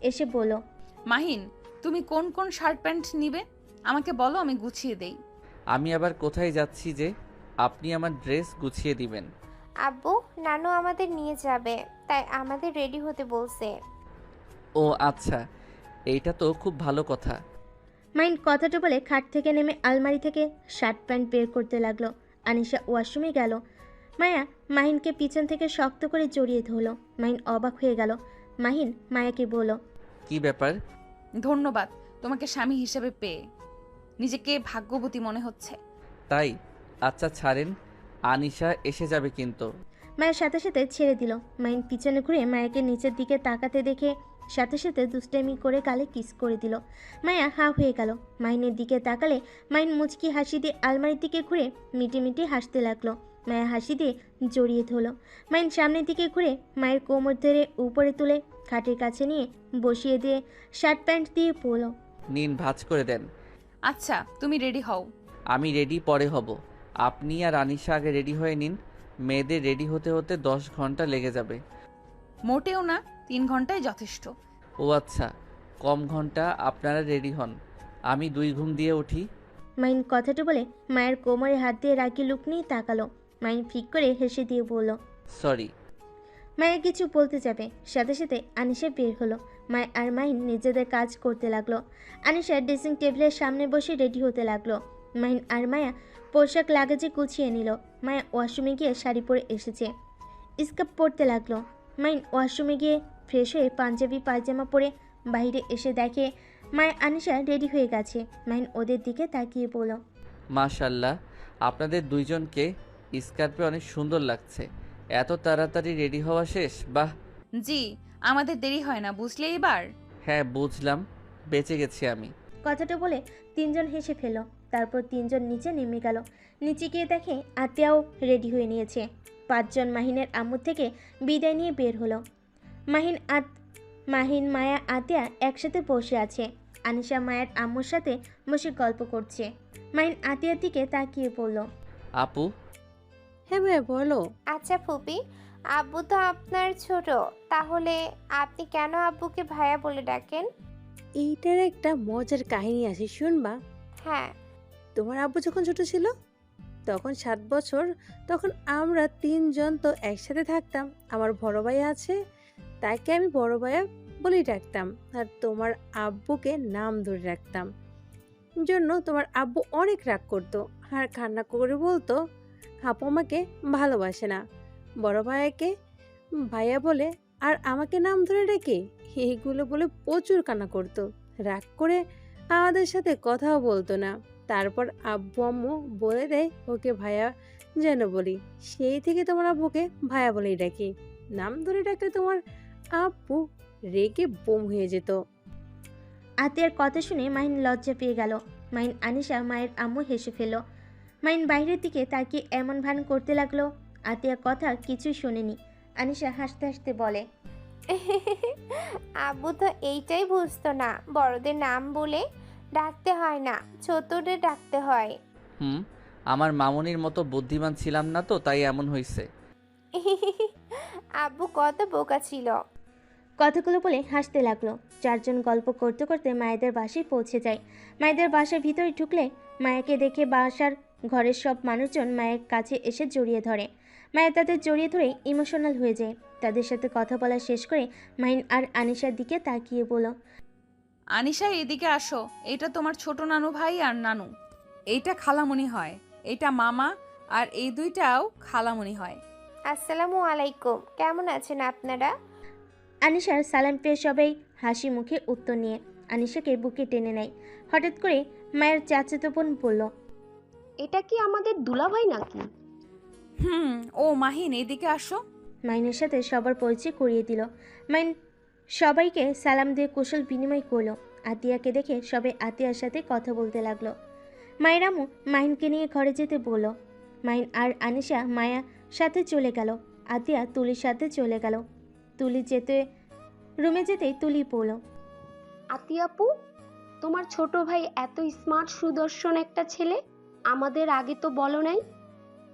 এসে বলল। মাহিন, তুমি কোন কোন শার্ট প্যান্ট নিবে আমাকে বলো, আমি গুছিয়ে দেই। আমি আবার কোথায় যাচ্ছি যে আপনি আমার ড্রেস গুছিয়ে দিবেন? আব্বু, নানু আমাদের নিয়ে যাবে, তাই আমাদের রেডি হতে বলছে। ও আচ্ছা, এইটা তো খুব ভালো কথা। মাহিন কথাটা বলে খাট থেকে নেমে আলমারি থেকে শার্ট প্যান্ট বের করতে লাগলো। আনিশা ওয়াশরুমে গেল। মায়া মাহিনকে পিছন থেকে শক্ত করে জড়িয়ে ধরল। মাহিন অবাক হয়ে গেল। মাহিন মায়াকে বলল। কি ব্যাপার? ধন্যবাদ তোমাকে স্বামী হিসেবে পেয়ে, নিজেকে ভাগ্যবতী মনে হচ্ছে। তাই? আচ্ছা ছাড়েন, আনিশা এসে যাবে কিন্তু। মায়ের সাথে সাথে ছেড়ে দিল। মাহিন পিছনে ঘুরে মায়াকে নিচের দিকে তাকাতে দেখে সাথে সাথে দুষ্টামি করে গালে কিস করে দিল। মায়া হা হয়ে গেল। মাহিনের দিকে তাকালে মাহিন মুচকি হাসি দিয়ে আলমারির দিকে ঘুরে মিটি মিটি হাসতে লাগলো। মায়া হাসি দিয়ে জড়িয়ে ধরল। মাহিন সামনের দিকে ঘুরে মায়ের কোমর ধরে উপরে তুলে খাটের কাছে নিয়ে বসিয়ে দিয়ে শার্ট প্যান্ট দিয়ে পরল। নিন, ভাঁজ করে দেন। আচ্ছা তুমি রেডি হও। আমি রেডি পরে হব, আপনি আর আনিশা আগে রেডি হয়ে নিন। মেয়েদের রেডি হতে হতে 10 ঘন্টা লেগে যাবে। মোটেও না, 3 ঘন্টায় যথেষ্ট। ও আচ্ছা, কম ঘন্টা, আপনারা রেডি হন, আমি 2 ঘুম দিয়ে উঠি। মাহিন কথাটা বলে মায়ের কোমরে হাত দিয়ে রাগি লুক নিয়ে তাকালো। মাহিন ফিক করে হেসে দিয়ে বলল। সরি। মায়া কিছু বলতে যাবে, সাথে সাথে আনিশা বের হলো। মায়া আর মাহিন নিজেদের কাজ করতে লাগলো। আনিশা ড্রেসিং টেবিলের সামনে বসে রেডি হতে লাগলো। মাহিন আর মায়া পোশাক লাগেজে গুছিয়ে নিল। মায়া ওয়াশরুমে গিয়ে শাড়ি পরে এসেছে, স্কার্ট পরতে লাগলো। মাহিন ওয়াশরুমে গিয়ে ফ্রেশ হয়ে পাঞ্জাবি পায়জামা পরে বাইরে এসে দেখে মায়া আনিশা রেডি হয়ে গেছে। মাহিন ওদের দিকে তাকিয়ে বলল। মাশাল্লাহ, আপনাদের দুইজনকে স্কার্পে অনেক সুন্দর লাগছে। এত তাড়াতাড়ি রেডি হওয়া শেষ? বাহ। জি, আমাদের দেরি হয় না, বুঝলে এবার? হ্যাঁ বুঝলাম, বেঁচে গেছি আমি। কথাটা বলে তিনজন হেসে ফেল। তারপর তিনজন নিচে নেমে গেল। নিচে গিয়ে দেখে আতিয়াও রেডি হয়ে নিয়েছে। 5 জন মাহিনের আম্মু থেকে বিদায় নিয়ে বের হলো। মাহিন মায়া আতিয়া একসাথে বসে আছে। আনিশা মায়ের আম্মুর সাথে বসে গল্প করছে। মাহিন আতিয়ার দিকে তাকিয়ে বলল। আপু। হ্যাঁ ভাইয়া বলো। আচ্ছা ফুপি, আব্বু তো আপনার ছোট, তাহলে আপনি কেন আব্বুকে ভাইয়া বলে ডাকেন? এইটার একটা মজার কাহিনী আছে, শুনবা? হ্যাঁ। তোমার আব্বু যখন ছোট ছিল, তখন 7 বছর, তখন আমরা 3 জন তো একসাথে থাকতাম। আমার বড় ভাই আছে, তাকে আমি বড় ভাইয়া বলেই ডাকতাম, আর তোমার আব্বুকে নাম ধরে রাখতাম। জন্য তোমার আব্বু অনেক রাগ করতো আর কান্না করে বলতো আপু আমাকে ভালোবাসে না, বড় ভাইয়াকে ভাইয়া বলে আর আমাকে নাম ধরে ডেকে এইগুলো বলে প্রচুর কান্না করতো। রাগ করে আমাদের সাথে কথাও বলতো না। তারপর আব্বু আম্মু বলে দেয় ওকে ভাইয়া যেন বলি, সেই থেকে তোমার আব্বুকে ভাইয়া বলেই ডাকি। নাম ধরে ডাকলে তোমার আব্বু রেগে বোম হয়ে যেত। আতিয়ার কথা শুনে মাহিন লজ্জা পেয়ে গেল। মাহিন আনিশা মায়ের আম্মু হেসে ফেলল। মাহিন বাইরের দিকে তাকিয়ে এমন ভান করতে লাগলো আতিয়া কথা কিছুই শোনেনি। আনিশা হাসতে হাসতে বলে, আব্বু তো এইটাই বুঝতো না, বড়দের নাম বলে ডাকতে হয় না, ছোটদের ডাকতে হয়। আমার মামুনির মতো বুদ্ধিমান ছিলাম না তো, তাই এমন হয়েছে। আব্বু কত বোকা ছিল। কথাগুলো বলে হাসতে লাগলো। চারজন গল্প করতে করতে মায়েদের বাসায় পৌঁছে যায়। মায়েদের বাসার ভিতরে ঢুকলে মায়াকে দেখে বাসার ঘরের সব মানুষজন মায়ের কাছে এসে জড়িয়ে ধরে। মায়া তাদের জড়িয়ে ধরে ইমোশনাল হয়ে যায়। তাদের সাথে কথা বলা শেষ করে মাহিন আর আনিশার দিকে তাকিয়ে বলল, আনিশা এদিকে আসো, এটা তোমার ছোট নানু ভাই আর নানু, এইটা খালামণি হয়, এইটা মামা, আর এই দুইটাও খালামণি হয়। আসসালামু আলাইকুম, কেমন আছেন আপনারা? আনিশার সালাম পেয়ে সবাই হাসি মুখে উত্তর নিয়ে আনিশাকে বুকে টেনে নেয়। হঠাৎ করে মায়ের চাচাতো বোন বলল, এটা কি আমাদের দুলাভাই নাকি? ও মাহিন এদিকে আসো। মাইনের সাথে সবার পরিচয় করিয়ে দিল। মাইন সবাইকে সালাম দিয়ে কুশল বিনিময় করলো। আতিয়াকে দেখে সবাই আতিয়ার সাথে কথা বলতে লাগলো। মায়ের আম্মু মাহিনকে নিয়ে ঘরে যেতে বলল। মাহিন আর আনিশা মায়া সাথে চলে গেল। আতিয়া তুলির সাথে চলে গেল। তুলি রুমে যেতেই তুলি পড়ল, আতিয়াপু, তোমার ছোট ভাই এত স্মার্ট সুদর্শন একটা ছেলে, আমাদের আগে তো বলো নাই,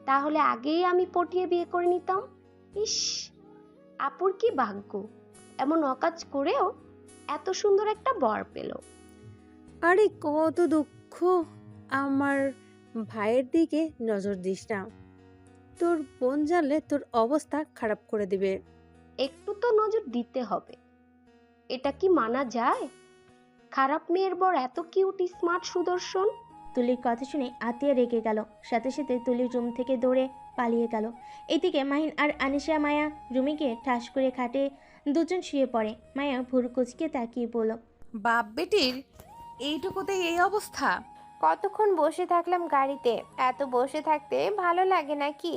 তাহলে আগেই আমি পটিয়ে বিয়ে করে নিতাম। ইস, আপুর কি ভাগ্য, এমন অকাজ করেও এত সুন্দর একটা বর পেল। আরে কত দুঃখ, আমার ভাইয়ের দিকে নজর দিস না, তোর বোন জানলে তোর অবস্থা খারাপ করে দিবে। একটু তো নজর দিতে হবে, এটা কি মানা যায়? খারাপ মেয়ের বর এত কিউট স্মার্ট সুদর্শন। তুলির কথা শুনে আতিয়া রেগে গেল। সাথে সাথে তুলির রুম থেকে দৌড়ে পালিয়ে গেল। এদিকে মাহিন আর আনিশা মায়া রুমে গিয়ে ঠাস করে খাটে দুজন শুয়ে পড়ে। মায়া ভুরু কুচকে তাকিয়ে বলল, বাপ বেটির এইটুকুতে এই অবস্থা? কতক্ষণ বসে থাকলাম গাড়িতে, এত বসে থাকতে ভালো লাগে নাকি?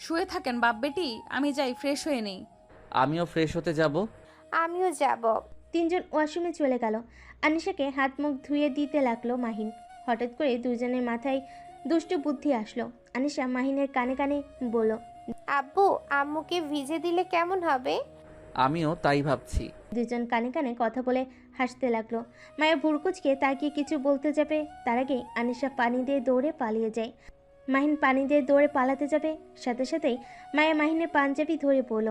শুয়ে থাকেন বাপ বেটি, আমি যাই ফ্রেশ হয়ে নেই। আমিও ফ্রেশ হতে যাব। আমিও যাব। তিনজন ওয়াশরুমে চলে গেল। আনিশাকে হাত মুখ ধুয়ে দিতে লাগলো মাহিন। হঠাৎ করে দুজনের মাথায় দুষ্টু বুদ্ধি আসলো। আনিশা মাহিনের কানে কানে বলল, আব্বু, আম্মুকে ভিজে দিলে কেমন হবে? আমিও তাই ভাবছি। দুজন কানে কানে কথা বলে হাসতে লাগলো। মায়া ভুরকুচকে তাকিয়ে কিছু বলতে যাবে, তার আগে আনিশা পানি দিয়ে দৌড়ে পালিয়ে যায়। মাহিন পানি দিয়ে দৌড়ে পালাতে যাবে, সাথে সাথেই মায়া মাহিনের পাঞ্জাবি ধরে বলল,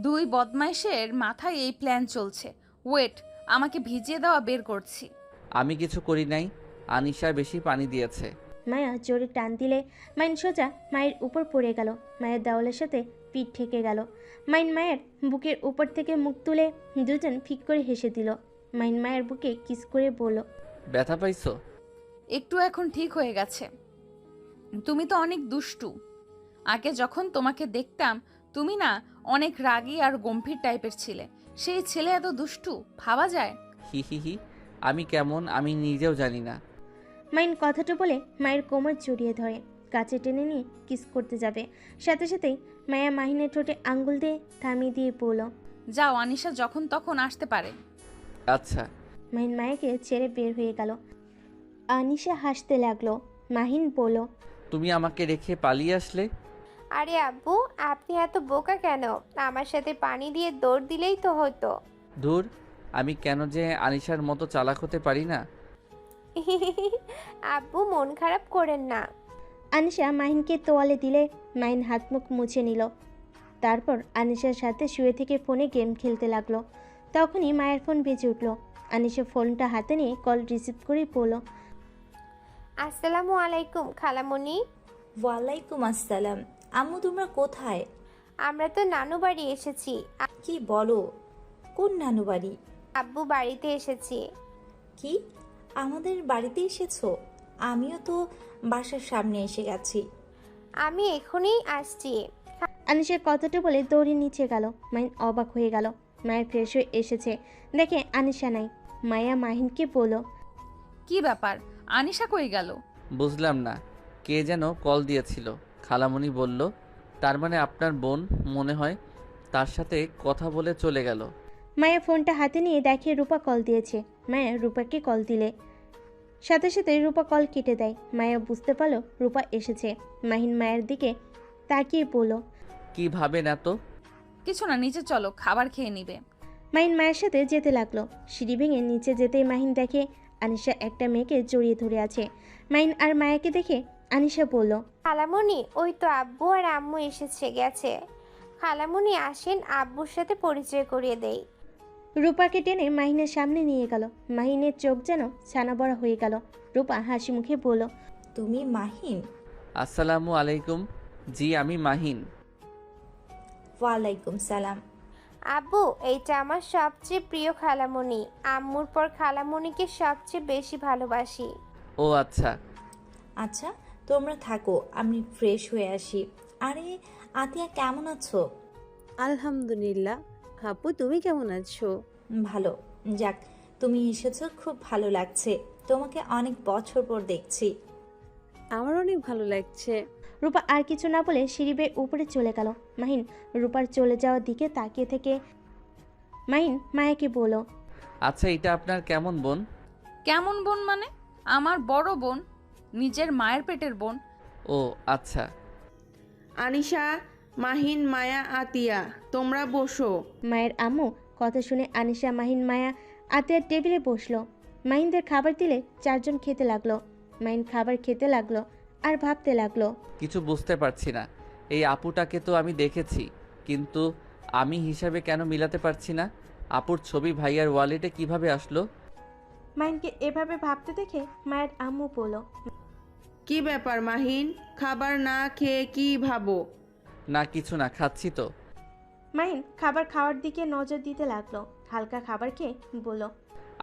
দুই বদমাইশের মাথায় এই প্ল্যান চলছে, ওয়েট, আমাকে ভিজিয়ে দেওয়া বের করছি। আমি কিছু করি নাই, আনিশা বেশি পানি দিয়েছে। মায়া জোরে টান দিলে মাইন সোজা মায়ের উপর পড়ে গেল। মায়ের দেওয়ালের সাথে পিঠ ঠেকে গেল। মাইন মায়ের বুকের উপর থেকে মুখ তুলে দুজন ফিক করে হেসে দিল। মাইন মায়ের বুকে কিস করে বলল, ব্যথা পাইছো? একটু এখন ঠিক হয়ে গেছে। তুমি তো অনেক দুষ্টু। আগে যখন তোমাকে দেখতাম তুমি না অনেক রাগী আর গম্ভীর টাইপের ছিলে। সেই ছেলে এত দুষ্টু ভাবা যায়? হি হি হি, আমি কেমন আমি নিজেও জানি না। মাইন কথাটা বলে মায়ের কোমর জড়িয়ে ধরে কাছে টেনে নিয়ে কিস করতে যাবে। সাথে সাথেই মায়া মাহিনের ঠোঁটে আঙ্গুল দিয়ে থামিয়ে দিয়ে বলল, যাও, আনিশা যখন তখন আসতে পারে। আচ্ছা। মাহিন মায়াকে ছেড়ে বের হয়ে গেল। আনিশা হাসতে লাগলো। মাহিন বলল, তুমি আমাকে রেখে পালিয়ে আসলে? আরে আব্বু, আপনি এত বোকা কেন? আমার সাথে পানি দিয়ে দৌড় দিলেই তো হতো। দূর, আমি কেন যে আনিশার মতো চালাক হতে পারি না। আব্বু, মন খারাপ করেন না। আনিশা মাহিনকে তোয়ালে দিলে মাহিন হাত মুখ মুছে নিল। তারপর আনিশার সাথে শুয়ে থেকে ফোনে গেম খেলতে লাগলো। তখনই মায়ের ফোন বেজে উঠল। আনিশা ফোনটা হাতে নিয়ে কল রিসিভ করে বলল, আসসালামু আলাইকুম খালামণি। ওয়ালাইকুম আসসালাম। আম্মু তোমরা কোথায়? আমরা তো নানু বাড়ি এসেছি। কি বলো? কোন নানু বাড়ি? আব্বু বাড়িতে এসেছি। কি, আমাদের বাড়িতে এসেছো? আমিও তো বাসার সামনে এসে গেছি। আমি এখনই আসছি। আনিশার কথাটা বলে দৌড়ে নিচে গেল। মাহিন অবাক হয়ে গেল। মায়া ফ্রেশ হয়ে এসেছে, দেখে আনিশা নাই। মায়া মাহিনকে বলল, কি ব্যাপার, আনিশা কই গেল? বুঝলাম না, কে যেন কল দিয়েছিল। খালামণি বলল, তার মানে আপনার বোন মনে হয়, তার সাথে কথা বলে চলে গেল। মায়া ফোনটা হাতে নিয়ে দেখে রূপা কল দিয়েছে। মায়া রূপাকে কল দিলে সাথে সাথে রূপা কল কেটে দেয়। মায়া বুঝতে পারলো রূপা এসেছে। মাহিন মায়ের দিকে তাকিয়ে বলল, কি ভাবেন এত? কিছু না, নিচে চলো, খাবার খেয়ে নিবে। মাহিন মায়ের সাথে যেতে লাগলো। সিঁড়ি ভেঙে নিচে যেতেই মাহিন দেখে আনিশা একটা মেয়েকে জড়িয়ে ধরে আছে। মাহিন আর মায়াকে দেখে আনিশা বলল, খালামণি, ওই তো আব্বু আর আম্মু গেছে। খালামণি আসেন, আব্বুর সাথে পরিচয় করিয়ে দেই। রূপাকে টেনে মাহিনের সামনে নিয়ে গেল। মাহিনের চোখ যেন ছানা বড়া হয়ে গেল। রূপা হাসি মুখে বলল, তুমি মাহিন? আসসালামু আলাইকুম। জি, আমি মাহিন। ওয়ালাইকুম সালাম। আব্বু, এইটা আমার সবচেয়ে প্রিয় খালামণি। আম্মুর পর খালামণিকে সবচেয়ে বেশি ভালোবাসি। ও আচ্ছা। আচ্ছা, তোমরা থাকো, আমি ফ্রেশ হয়ে আসি। আরে আতিয়া, কেমন আছো? আলহামদুলিল্লাহ। আপু তুমি কেমন আছো? ভালো। যাক, তুমি এসেছো, খুব ভালো লাগছে। তোমাকে অনেক বছর পর দেখছি। আমার অনেক ভালো লাগছে। রূপা আর কিছু না বলে সিঁড়ি বেয়ে উপরে চলে গেল। মাহিন রূপার চলে যাওয়ার দিকে তাকিয়ে থেকে মাহিন মায়াকে বলল, আচ্ছা, এটা আপনার কেমন বোন? কেমন বোন মানে? আমার বড় বোন, নিজের মায়ের পেটের বোন। ও আচ্ছা। আনিশা, মাহিন, মায়া, আতিয়া, তোমরা বসো। মায়ের আম্মু কথা শুনে আনিশা, মাহিন, মায়া আতিয়ার টেবিলে বসলো। মাহিনদের খাবার দিলে চারজন খেতে লাগলো। মাহিন খাবার খেতে লাগলো আর ভাবতে লাগলো। কিছু বুঝতে পারছি না, এই আপুটাকে তো আমি দেখেছি, কিন্তু আমি হিসাবে কেন মিলাতে পারছি না। আপুর ছবি ভাইয়ার ওয়ালেটে কিভাবে আসলো? মাহিনকে এভাবে ভাবতে দেখে মায়ের আম্মু বলল, কি ব্যাপার মাহিন, খাবার না খেয়ে কি ভাবো? না কিছু না, খাচ্ছি তো। মাহিন খাবার খাওয়ার দিকে নজর দিতে লাগলো। হালকা খাবার খেয়ে বলল,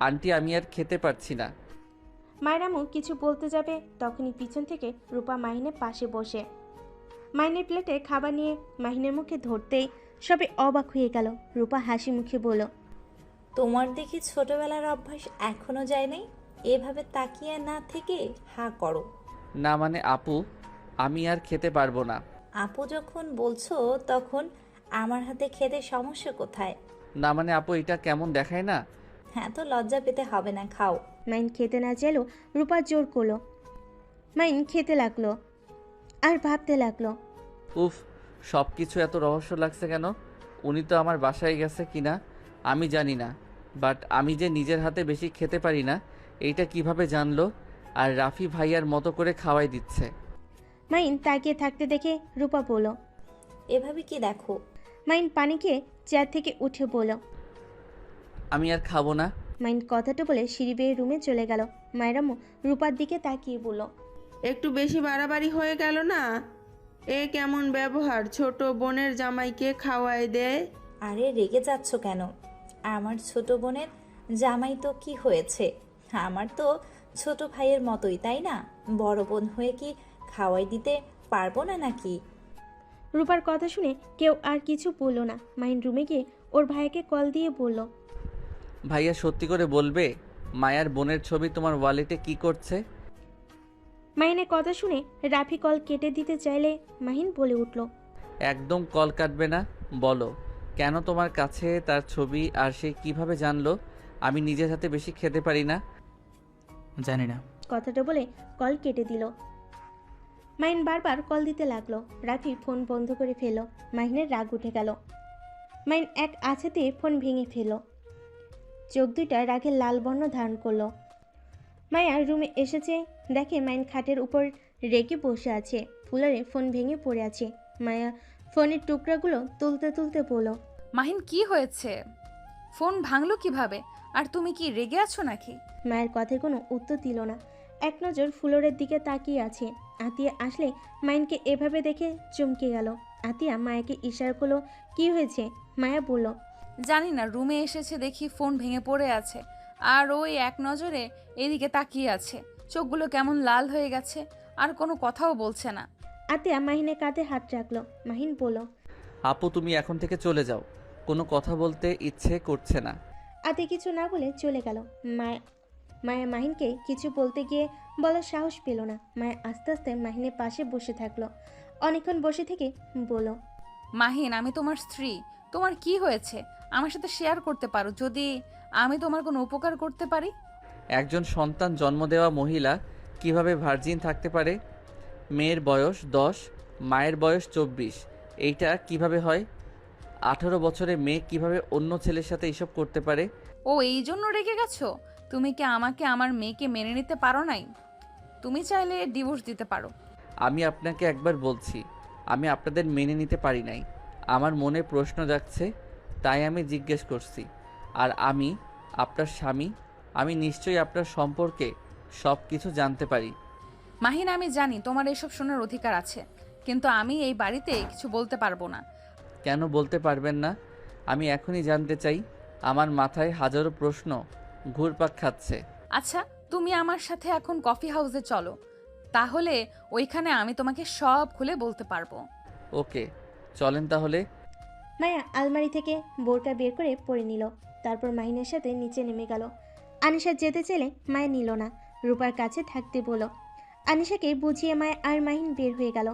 আন্টি, আমি আর খেতে পারছি না। মায়ের আম্মু কিছু বলতে যাবে, তখনই পিছন থেকে রূপা মাহিনের পাশে বসে মাহিনের প্লেটে খাবার নিয়ে মাহিনের মুখে ধরতেই সবে অবাক হয়ে গেল। রূপা হাসি মুখে বলল, তোমার দেখি ছোটবেলার অভ্যাস এখনো যায় নাই। এভাবে তাকিয়ে না থেকে হা করো। না মানে আপু, আমি আর খেতে পারবো না। আপু যখন বলছো, তখন আমার হাতে খেতে সমস্যা কোথায়? না মানে আপু, এটা কেমন দেখায় না? হ্যাঁ, তো লজ্জা পেতে হবে না, খাও। মাহিন খেতে না চাইলেও রূপা জোর করলো। মাহিন খেতে লাগলো আর ভাবতে লাগলো, উফ, সব কিছু এত রহস্য লাগছে কেন? উনি তো আমার বাসায় গেছে কিনা আমি জানি না, বাট আমি যে নিজের হাতে বেশি খেতে পারি না এইটা কিভাবে জানলো? আর রাফি ভাইয়ার মতো করে খাওয়াই দিচ্ছে। মাহিন তাকিয়ে থাকতে দেখে রূপা বলল, এভাবে কি দেখো? মাহিন পানি খেয়ে চেয়ার থেকে উঠে বলল, আমি আর খাবো না। মাহিন কথাটা বলে সিঁড়ি বেয়ে রুমে চলে গেল। মায়ের আম্মু রূপার দিকে তাকিয়ে বলল, একটু বেশি বাড়াবাড়ি হয়ে গেল না? এ কেমন ব্যবহার? ছোট বোনের জামাইকে খাওয়াই দেয়। আরে রেগে যাচ্ছ কেন? আমার ছোট বোনের জামাই তো কি হয়েছে? আমার তো ছোট ভাইয়ের মতোই, তাই না? বড় বোন হয়ে কি খাওয়াই দিতে পারবো না নাকি? রূপার কথা শুনে কেউ আর কিছু বলল না। মাহিন রুমে গিয়ে ওর ভাইকে কল দিয়ে বলল, ভাইয়া সত্যি করে বলবে, মায়ার বোনের ছবি তোমার ওয়ালেটে কি করছে? মাহিনের কথা শুনে রাফি কল কেটে দিতে চাইলে মাহিন বলে উঠল, একদম কল কাটবে না, বলো কেন তোমার কাছে তার ছবি, আর সে কিভাবে জানলো আমি নিজের হাতে বেশি খেতে পারি না? জানি না। কথাটা বলে কল কেটে দিল। মাহিন বারবার কল দিতে লাগলো। রাফি ফোন বন্ধ করে ফেলল। মাহিনের রাগ উঠে গেল। মাহিন এক আছাতে ফোন ভেঙে ফেলল। চোখ দুইটা রাগের লাল বর্ণ ধারণ করলো। মায়া রুমে এসেছে, দেখে মাহিন খাটের উপর রেগে বসে আছে, ফুলারে ফোন ভেঙে পড়ে আছে। মায়া ফোনের টুকরাগুলো তুলতে তুলতে বলল, মাহিন, কি হয়েছে? ফোন ভাঙলো কিভাবে? আর তুমি কি রেগে আছো নাকি? মায়ের কথায় কোনো উত্তর দিল না। এক নজর ফ্লোরের দিকে তাকিয়ে আছে। আতিয়া আসলে মাহিনকে এভাবে দেখে চমকে গেল। আতিয়া মায়াকে ইশারা করলো, কি হয়েছে? মায়া বলল, জানি না, রুমে এসেছে দেখি ফোন ভেঙে পড়ে আছে, আর ওই এক নজরে এদিকে তাকিয়ে আছে, চোখগুলো কেমন লাল হয়ে গেছে, আর কোনো কথাও বলছে না। আতিয়া মাহিনের কাঁধে হাত রাখলো। মাহিন বলল, আপু তুমি এখন থেকে চলে যাও, কোনো কথা বলতে ইচ্ছে করছে না। আতিয়া কিছু না বলে চলে গেল। মায়া মাহিনকে কিছু বলতে গিয়ে বলার সাহস পেল না। মায়া আস্তে আস্তে মাহিনের পাশে বসে থাকলো। অনেকক্ষণ বসে থেকে বলল, মাহিন, আমি তোমার স্ত্রী, তোমার কি হয়েছে আমার সাথে শেয়ার করতে পারো, যদি আমি তোমার কোনো উপকার করতে পারি। একজন সন্তান জন্ম দেওয়া মহিলা কিভাবে ভার্জিন থাকতে পারে? মেয়ের বয়স 10, মায়ের বয়স 24, এইটা কিভাবে হয়? 18 বছরের মেয়ে কিভাবে অন্য ছেলের সাথে এসব করতে পারে? ও এই জন্য রেগে গেছো? তুমি কি আমাকে আমার মেয়েকে মেনে নিতে পারো নাই? তুমি চাইলে ডিভোর্স দিতে পারো। আমি আপনাকে একবার বলছি, আমি আপনাদের মেনে নিতে পারি নাই। আমার মনে প্রশ্ন জাগছে, তাই আমি জিজ্ঞেস করছি। আর আমি আপনার স্বামী, আমি নিশ্চয়ই আপনার সম্পর্কে সব কিছু জানতে পারি। মাহিন, আমি জানি তোমার এসব শোনার অধিকার আছে, কিন্তু আমি এই বাড়িতে কিছু বলতে পারবো না। কেন বলতে পারবেন না? আমি এখনই জানতে চাই। আমার মাথায় হাজারো প্রশ্ন ঘুরপাক খাচ্ছে। আচ্ছা, তুমি আমার সাথে এখন কফি হাউসে চলো, তাহলে ওইখানে আমি তোমাকে সব খুলে বলতে পারবো। ওকে, চলেন তাহলে। মায়া আলমারি থেকে বোরকা বের করে পরে নিল। তারপর মাহিনের সাথে নিচে নেমে গেল। আনিশা যেতে চাইলে মায়া নিল না, রূপার কাছে থাকতে বলল। আনিশাকে বুঝিয়ে মায়া আর মাহিন বের হয়ে গেল।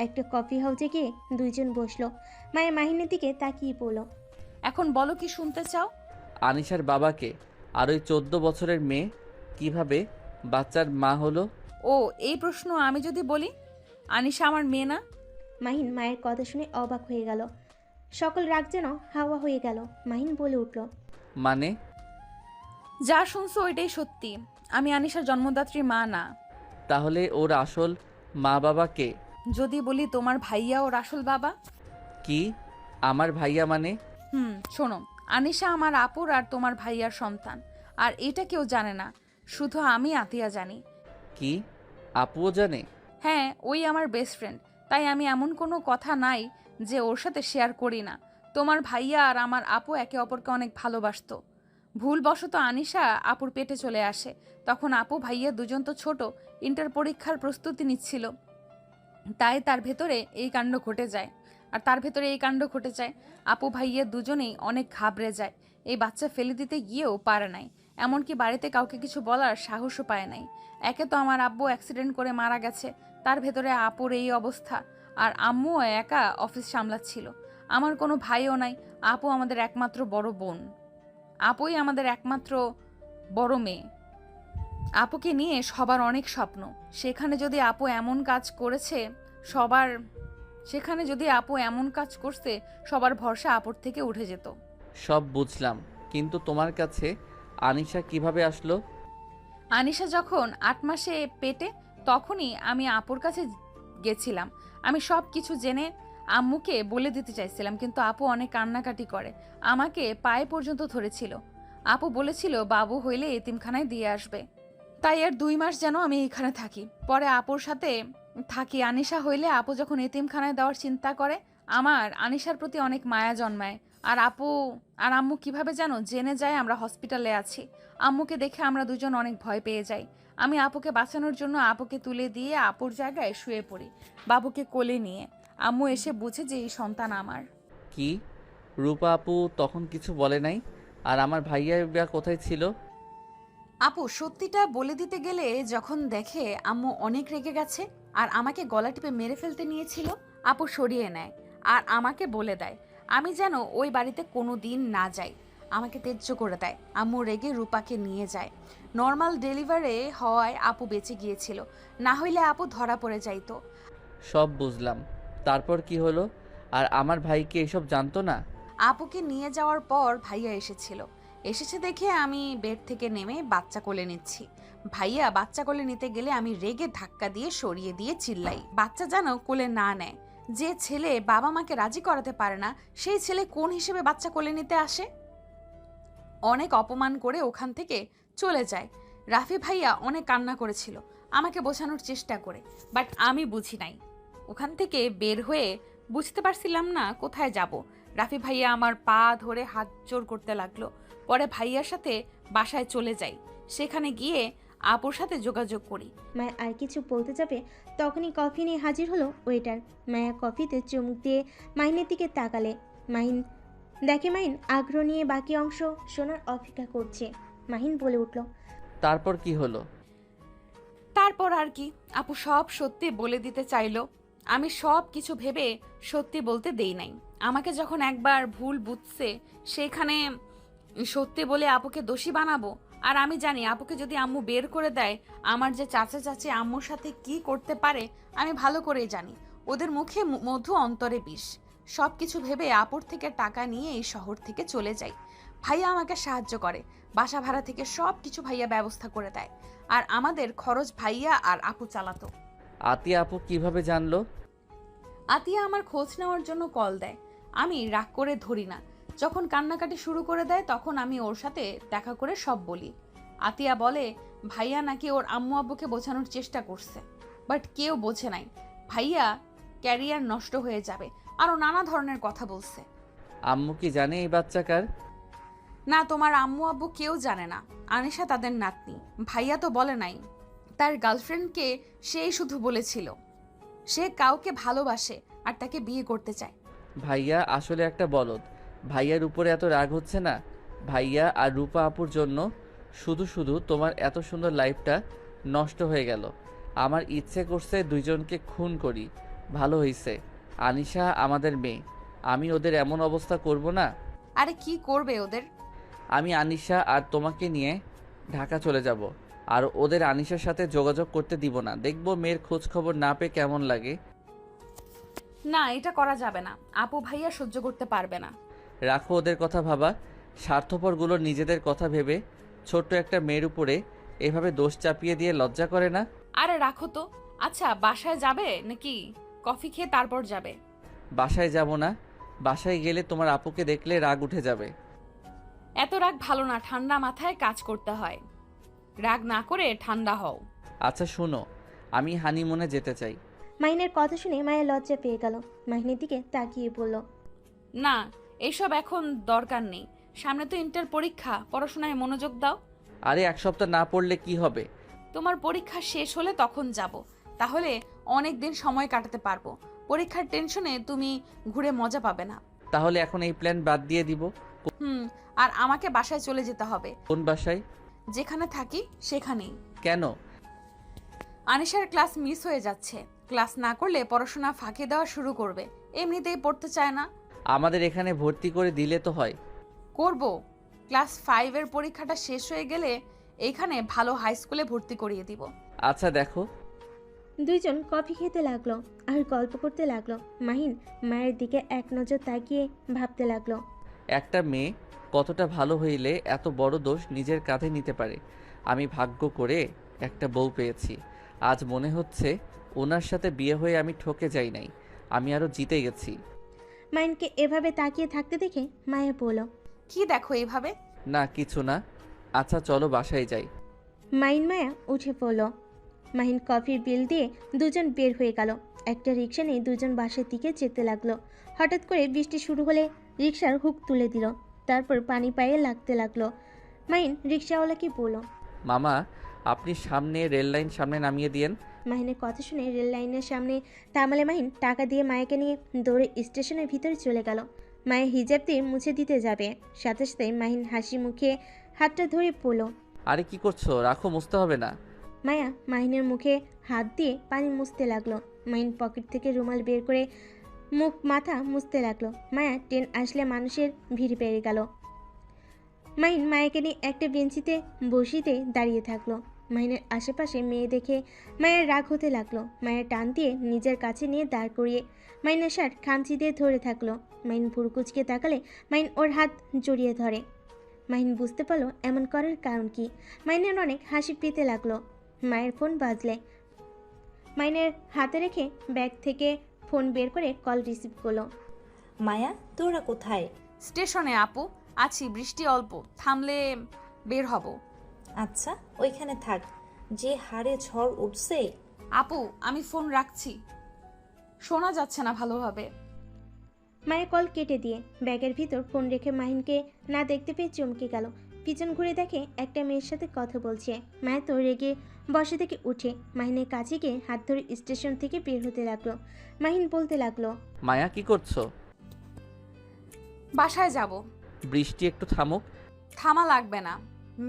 একটা কফি হাউসে গিয়ে দুইজন বসলো। মায়া মাহিনের দিকে তাকিয়ে বলল, এখন বলো কি শুনতে চাও? আনিশার বাবাকে আর ওই 14 বছরের মেয়ে কিভাবে বাচ্চার মা হলো? ও এই প্রশ্ন আমি যদি বলি আনিশা আমার মেয়ে না? মাহিন মায়ের কথা শুনে অবাক হয়ে গেল। সকল রাগ যেন হাওয়া হয়ে গেল। মাহিন বলে উঠল, মানে? যা শুনছো ওইটাই সত্যি, আমি আনিশার জন্মদাত্রী মা না। তাহলে ওর আসল মা বাবা কে? যদি বলি তোমার ভাইয়া ওর আসল বাবা। কি? আমার ভাইয়া মানে? শোনো, আনিশা আমার আপুর আর তোমার ভাইয়ার সন্তান, আর এটা কেউ জানে না, শুধু আমি আতিয়া জানি। কি, আপুও জানে? হ্যাঁ, ওই আমার বেস্ট ফ্রেন্ড, তাই আমি এমন কোনো কথা নাই যে ওর সাথে শেয়ার করি না। তোমার ভাইয়া আর আমার আপু একে অপরকে অনেক ভালোবাসতো। ভুলবশত আনিশা আপুর পেটে চলে আসে, তখন আপু ভাইয়া দুজন তো ছোট, ইন্টার পরীক্ষার প্রস্তুতি নিচ্ছিল, তাই তার ভেতরে এই কাণ্ড ঘটে যায়। আপু ভাইয়া দুজনেই অনেক ঘাবড়ে যায়, এই বাচ্চা ফেলে দিতে গিয়েও পারে নাই, এমনকি বাড়িতে কাউকে কিছু বলার সাহসও পায় নাই। একে তো আমার আব্বু অ্যাক্সিডেন্ট করে মারা গেছে, তার ভেতরে আপুর এই অবস্থা, আর আম্মুও একা অফিস সামলাচ্ছিল। আমার কোনো ভাইও নাই, আপু আমাদের একমাত্র বড় বোন, আপুই আমাদের একমাত্র বড় মেয়ে। আপুকে নিয়ে সবার অনেক স্বপ্ন, সেখানে যদি আপু এমন কাজ করছে সবার ভরসা আপুর থেকে উঠে যেত। সব বুঝলাম, কিন্তু তোমার কাছে আনিশা কিভাবে আসলো? আনিশা যখন 8 মাসে পেটে, তখনই আমি আপুর কাছে গেছিলাম। আমি সব কিছু জেনে আম্মুকে বলে দিতে চাইছিলাম, কিন্তু আপু অনেক কান্নাকাটি করে, আমাকে পায়ে পর্যন্ত ধরেছিল। আপু বলেছিল বাবু হইলে এতিমখানায় দিয়ে আসবে, তাই আর 2 মাস যেন আমি এখানে থাকি। পরে আপুর সাথে থাকি। আনিশা হইলে আপু যখন এতিমখানায় দেওয়ার চিন্তা করে, আমার আনিশার প্রতি অনেক মায়া জন্মায়। আর আপু আর আম্মু কিভাবে যেন জেনে যায় আমরা হসপিটালে আছি। আম্মুকে দেখে আমরা দুজন অনেক ভয় পেয়ে যাই। আমি আপুকে বাঁচানোর জন্য আপুকে তুলে দিয়ে আপুর জায়গায় শুয়ে পড়ি, বাবুকে কোলে নিয়ে। আম্মু এসে বুঝে যে এই সন্তান আমার। কি, রূপা আপু তখন কিছু বলে নাই? আর আমার ভাইয়া বা কোথায় ছিল? আপু সত্যিটা বলে দিতে গেলে যখন দেখে আম্মু অনেক রেগে গেছে আর আমাকে গলা টিপে মেরে ফেলতে নিয়েছিল, আপু সরিয়ে নেয় আর আমাকে বলে দেয় আমি যেন ওই বাড়িতে কোনো দিন না যাই। আমাকে তেজ্য করে দেয়। আম্মু রেগে রূপাকে নিয়ে যায়। নর্মাল ডেলিভারি হওয়ায় আপু বেঁচে গিয়েছিল, না হইলে আপু ধরা পড়ে যাইতো। সব বুঝলাম, তারপর কি হলো? আর আমার ভাই কি এসব জানতো না? আপুকে নিয়ে যাওয়ার পর ভাইয়া এসেছে দেখে আমি বেড থেকে নেমে বাচ্চা কোলে নিচ্ছি। ভাইয়া বাচ্চা কোলে নিতে গেলে আমি রেগে ধাক্কা দিয়ে সরিয়ে দিয়ে চিল্লাই, বাচ্চা যেন কোলে না নেয়। যে ছেলে বাবা মাকে রাজি করাতে পারে না, সেই ছেলে কোন হিসেবে বাচ্চা কোলে নিতে আসে? অনেক অপমান করে ওখান থেকে চলে যায়। রাফি ভাইয়া অনেক কান্না করেছিল আমাকে বোঝানোর চেষ্টা করে, বাট আমি বুঝি নাই। ওখান থেকে বের হয়ে বুঝতে পারছিলাম না কোথায় যাব। রাফি ভাইয়া আমার পা ধরে হাত জোর করতে লাগলো। পরে ভাইয়ার সাথে বাসায় চলে যাই। সেখানে গিয়ে আপুর সাথে যোগাযোগ করি। মায়া আর কিছু বলতে যাবে তখনই কফি নিয়ে হাজির হলো ওয়েটার। মায়া কফিতে চুমুক দিয়ে মাহিনের দিকে তাকালে মাহিন দেখে মাহিন আগ্রহ নিয়ে বাকি অংশ শোনার অপেক্ষা করছে। মাহিন বলে উঠল, তারপর কি হলো? তারপর আর কি, আপু সব সত্যি বলে দিতে চাইলো। আমি সব কিছু ভেবে সত্যি বলতে দেই নাই। আমাকে যখন একবার ভুল বুঝছে সেখানে সত্যি বলে আপুকে দোষী বানাবো। আর আমি জানি আপুকে যদি আম্মু বের করে দেয়, আমার যে চাচা চাচি আম্মুর সাথে কি করতে পারে আমি ভালো করেই জানি। ওদের মুখে মধু, অন্তরে বিষ। সব কিছু ভেবে আপুর থেকে টাকা নিয়ে এই শহর থেকে চলে যাই। ভাইয়া আমাকে সাহায্য করে, বাসা ভাড়া থেকে সব কিছু ভাইয়া ব্যবস্থা করে দেয়। আর আমাদের খরচ ভাইয়া আর আপু চালাতো। আতিয়া আপু কিভাবে জানলো? আতিয়া আমার খোঁজ নেওয়ার জন্য কল দেয়। আমি রাগ করে ধরি না। যখন কান্নাকাটি শুরু করে দেয় তখন আমি ওর সাথে দেখা করে সব বলি। আতিয়া বলে ভাইয়া নাকি ওর আম্মু আব্বুকে বোঝানোর চেষ্টা করছে, বাট কেউ বোঝে নাই। ভাইয়া ক্যারিয়ার নষ্ট হয়ে যাবে, আরও নানা ধরনের কথা বলছে। আম্মু কি জানে এই বাচ্চা কার? না, তোমার আম্মু আব্বু কেউ জানে না। আনিশা তাদের নাতনি। ভাইয়া তো বলে নাই। তার গার্লফ্রেন্ডকে সেই শুধু বলেছিল সে কাউকে ভালোবাসে আর তাকে বিয়ে করতে চায়। ভাইয়া আসলে একটা বলদ। ভাইয়ার উপরে এত রাগ হচ্ছে না? ভাইয়া আর রূপা আপুর জন্য শুধু শুধু তোমার এত সুন্দর লাইফটা নষ্ট হয়ে গেল। আমার ইচ্ছে করছে দুইজনকে খুন করি। ভালো হইছে, আনিশা আমাদের মেয়ে। আমি ওদের এমন অবস্থা করব না। আরে কি করবে ওদের? আমি আনিশা আর তোমাকে নিয়ে ঢাকা চলে যাব, আর ওদের আনিশার সাথে যোগাযোগ করতে দিব না। দেখবো মেয়ের খোঁজ খবর না পেয়ে কেমন লাগে। না, এটা করা যাবে না। আপু ভাইয়া সহ্য করতে পারবে না। রাখো ওদের কথা ভাবা। স্বার্থপরগুলো নিজেদের কথা ভেবে ছোট্ট একটা মেয়ের উপরে এভাবে দোষ চাপিয়ে দিয়ে লজ্জা করে না? আরে রাখো তো। আচ্ছা, বাসায় যাবে নাকি কফি খেয়ে তারপর যাবে? বাসায় যাব না। বাসায় গেলে তোমার আপুকে দেখলে রাগ উঠে যাবে। এত রাগ ভালো না, ঠান্ডা মাথায় কাজ করতে হয়। রাগ না করে ঠান্ডা হও। আচ্ছা শোনো, আমি হানিমুনে যেতে চাই। মাহিনের কথা শুনে মায়া লজ্জা পেয়ে গেল। মাহিনের দিকে তাকিয়ে বলল, না, এইসব এখন দরকার নেই। সামনে তো ইন্টার পরীক্ষা, পড়াশোনায় মনোযোগ দাও। আরে এক সপ্তাহ না পড়লে কি হবে? তোমার পরীক্ষা শেষ হলে তখন যাব। তাহলে অনেক দিন সময় কাটাতে পারবো। পরীক্ষার টেনশনে তুমি ঘুরে মজা পাবে না। তাহলে এখন এই প্ল্যান বাদ দিয়ে দিব। আর আমাকে বাসায় চলে যেতে হবে। কোন বাসায়? যেখানে থাকি সেখানেই। কেন? আনিশার ক্লাস মিস হয়ে যাচ্ছে। ক্লাস না করলে পড়াশোনা ফাঁকি দেওয়া শুরু করবে। এমনিতেই পড়তে চায় না। আমাদের এখানে ভর্তি করে দিলে তো হয়। করব। ক্লাস 5-এর পরীক্ষাটা শেষ হয়ে গেলে এইখানে ভালো হাই স্কুলে ভর্তি করিয়ে দিব। আচ্ছা দেখো। দুইজন কফি খেতে লাগলো আর গল্প করতে লাগলো। মাহিন মায়ের দিকে এক নজর তাকিয়ে ভাবতে লাগলো, একটা মেয়ে কতটা ভালো হইলে এত বড় দোষ নিজের কাঁধে নিতে পারে। আমি ভাগ্য করে একটা বউ পেয়েছি। আজ মনে হচ্ছে ওনার সাথে বিয়ে হয়ে আমি ঠকে যাই নাই, আমি আরো জিতে গেছি। মাহিনকে এভাবে তাকিয়ে থাকতে দেখে মায়া বলল, কি দেখো এইভাবে? না কিছু না। আচ্ছা চলো বাসায় যাই। মাহিন মায়া উঠে পড়ল। মাহিন কফির বিল দিয়ে দুজন বের হয়ে গেল। একটা রিক্সা নিয়ে দুজন বাসার দিকে যেতে লাগলো। হঠাৎ করে বৃষ্টি শুরু হলে রিক্সার হুক তুলে দিল। তারপর পানি পায়ে লাগতে লাগলো। মাহিন রিক্সাওয়ালাকে বলল, মামা আপনি সামনে রেল লাইন সামনে নামিয়ে দিয়েন। মাহিনের কথা শুনে রেল লাইনের সামনে থামালে মাহিন টাকা দিয়ে মায়াকে নিয়ে দৌড়ে স্টেশনের ভিতরে চলে গেল। মায়ের হিজাব দিয়ে মুছে দিতে যাবে, সাথে সাথে মাহিন হাসি মুখে হাতটা ধরে পড়ল। আরে কি করছো? রাখো, মুছতে হবে না। মায়া মাহিনের মুখে হাত দিয়ে পানি মুছতে লাগলো। মাহিন পকেট থেকে রুমাল বের করে মুখ মাথা মুছতে লাগলো। মায়া ট্রেন আসলে মানুষের ভিড় বেড়ে গেল। মাহিন মায়াকে নিয়ে একটা বেঞ্চিতে বসিতে দাঁড়িয়ে থাকলো। মাহিনের আশেপাশে মেয়ে দেখে মায়ের রাগ হতে লাগলো। মায়ের টান দিয়ে নিজের কাছে নিয়ে দাঁড় করিয়ে মাহিনের শার্ট খামচি দিয়ে ধরে থাকলো। মাহিন ভুরুকুচকে তাকালে মাহিন ওর হাত জড়িয়ে ধরে। মাহিন বুঝতে পারলো এমন করার কারণ কি। মাহিনের অনেক হাসি পেতে লাগলো। মায়ের ফোন বাজলে মাহিনের হাতে রেখে ব্যাগ থেকে ফোন বের করে কল রিসিভ করলো। মায়া, তোরা কোথায়? স্টেশনে আপু। আছি, বৃষ্টি অল্প থামলে বের হব। আচ্ছা, ওইখানে থাক। যে হারে ঝড় উঠছে। আপু আমি ফোন রাখছি, শোনা যাচ্ছে না ভালোভাবে। মায়ের কল কেটে দিয়ে ব্যাগের ভিতর ফোন রেখে মাহিনকে না দেখতে পেয়ে চমকে গেল। পিছন ঘুরে দেখে একটা মেয়ের সাথে কথা বলছে। মায়া তো রেগে বসে থেকে উঠে মাহিনের কাছে গিয়ে হাত ধরে স্টেশন থেকে বের হতে লাগলো। মাহিন বলতে লাগলো, মায়া কি করছো? বাসায় যাব। বৃষ্টি একটু থামুক। থামা লাগবে না,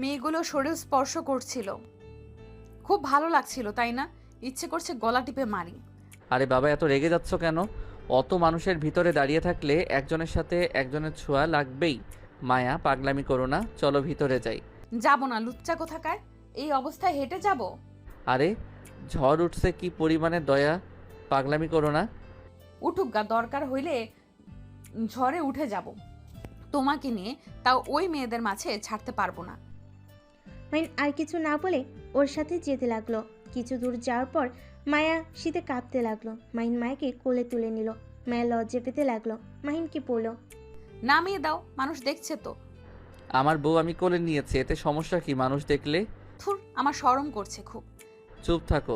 মেয়েগুলো শরীর স্পর্শ করছিল, খুব ভালো লাগছিল তাই না? ইচ্ছে করছে গলা টিপে মারি। আরে বাবা, এত রেগে যাচ্ছ কেন? অত মানুষের ভিতরে দাঁড়িয়ে থাকলে একজনের সাথে একজনের ছোঁয়া লাগবেই। মায়া, পাগলামি করো না, চলো ভিতরে যাই। যাব না, লুচ্চা কোথাকার, এই অবস্থায় হেঁটে যাব? আরে ঝড় উঠছে, কি পরিমাণে দয়া, পাগলামি করো না। উঠুক গা, দরকার হইলে ঝড়ে উঠে যাব, তোমাকে নিয়ে, তাও ওই মেয়েদের মাঝে ছাড়তে পারবো না। মাহিন আর কিছু না বলে ওর সাথে যেতে লাগলো। কিছু দূর যাওয়ার পর মায়া শীতে কাঁপতে লাগলো। মাহিন মায়াকে কোলে তুলে নিল। মায়া লজ্জা পেতে লাগলো। মাহিনকে বলল, নামিয়ে দাও, মানুষ দেখছে তো। আমার বউ আমি কোলে নিয়েছি, এতে সমস্যা কি মানুষ দেখলে? থুর, আমার শরম করছে খুব। চুপ থাকো।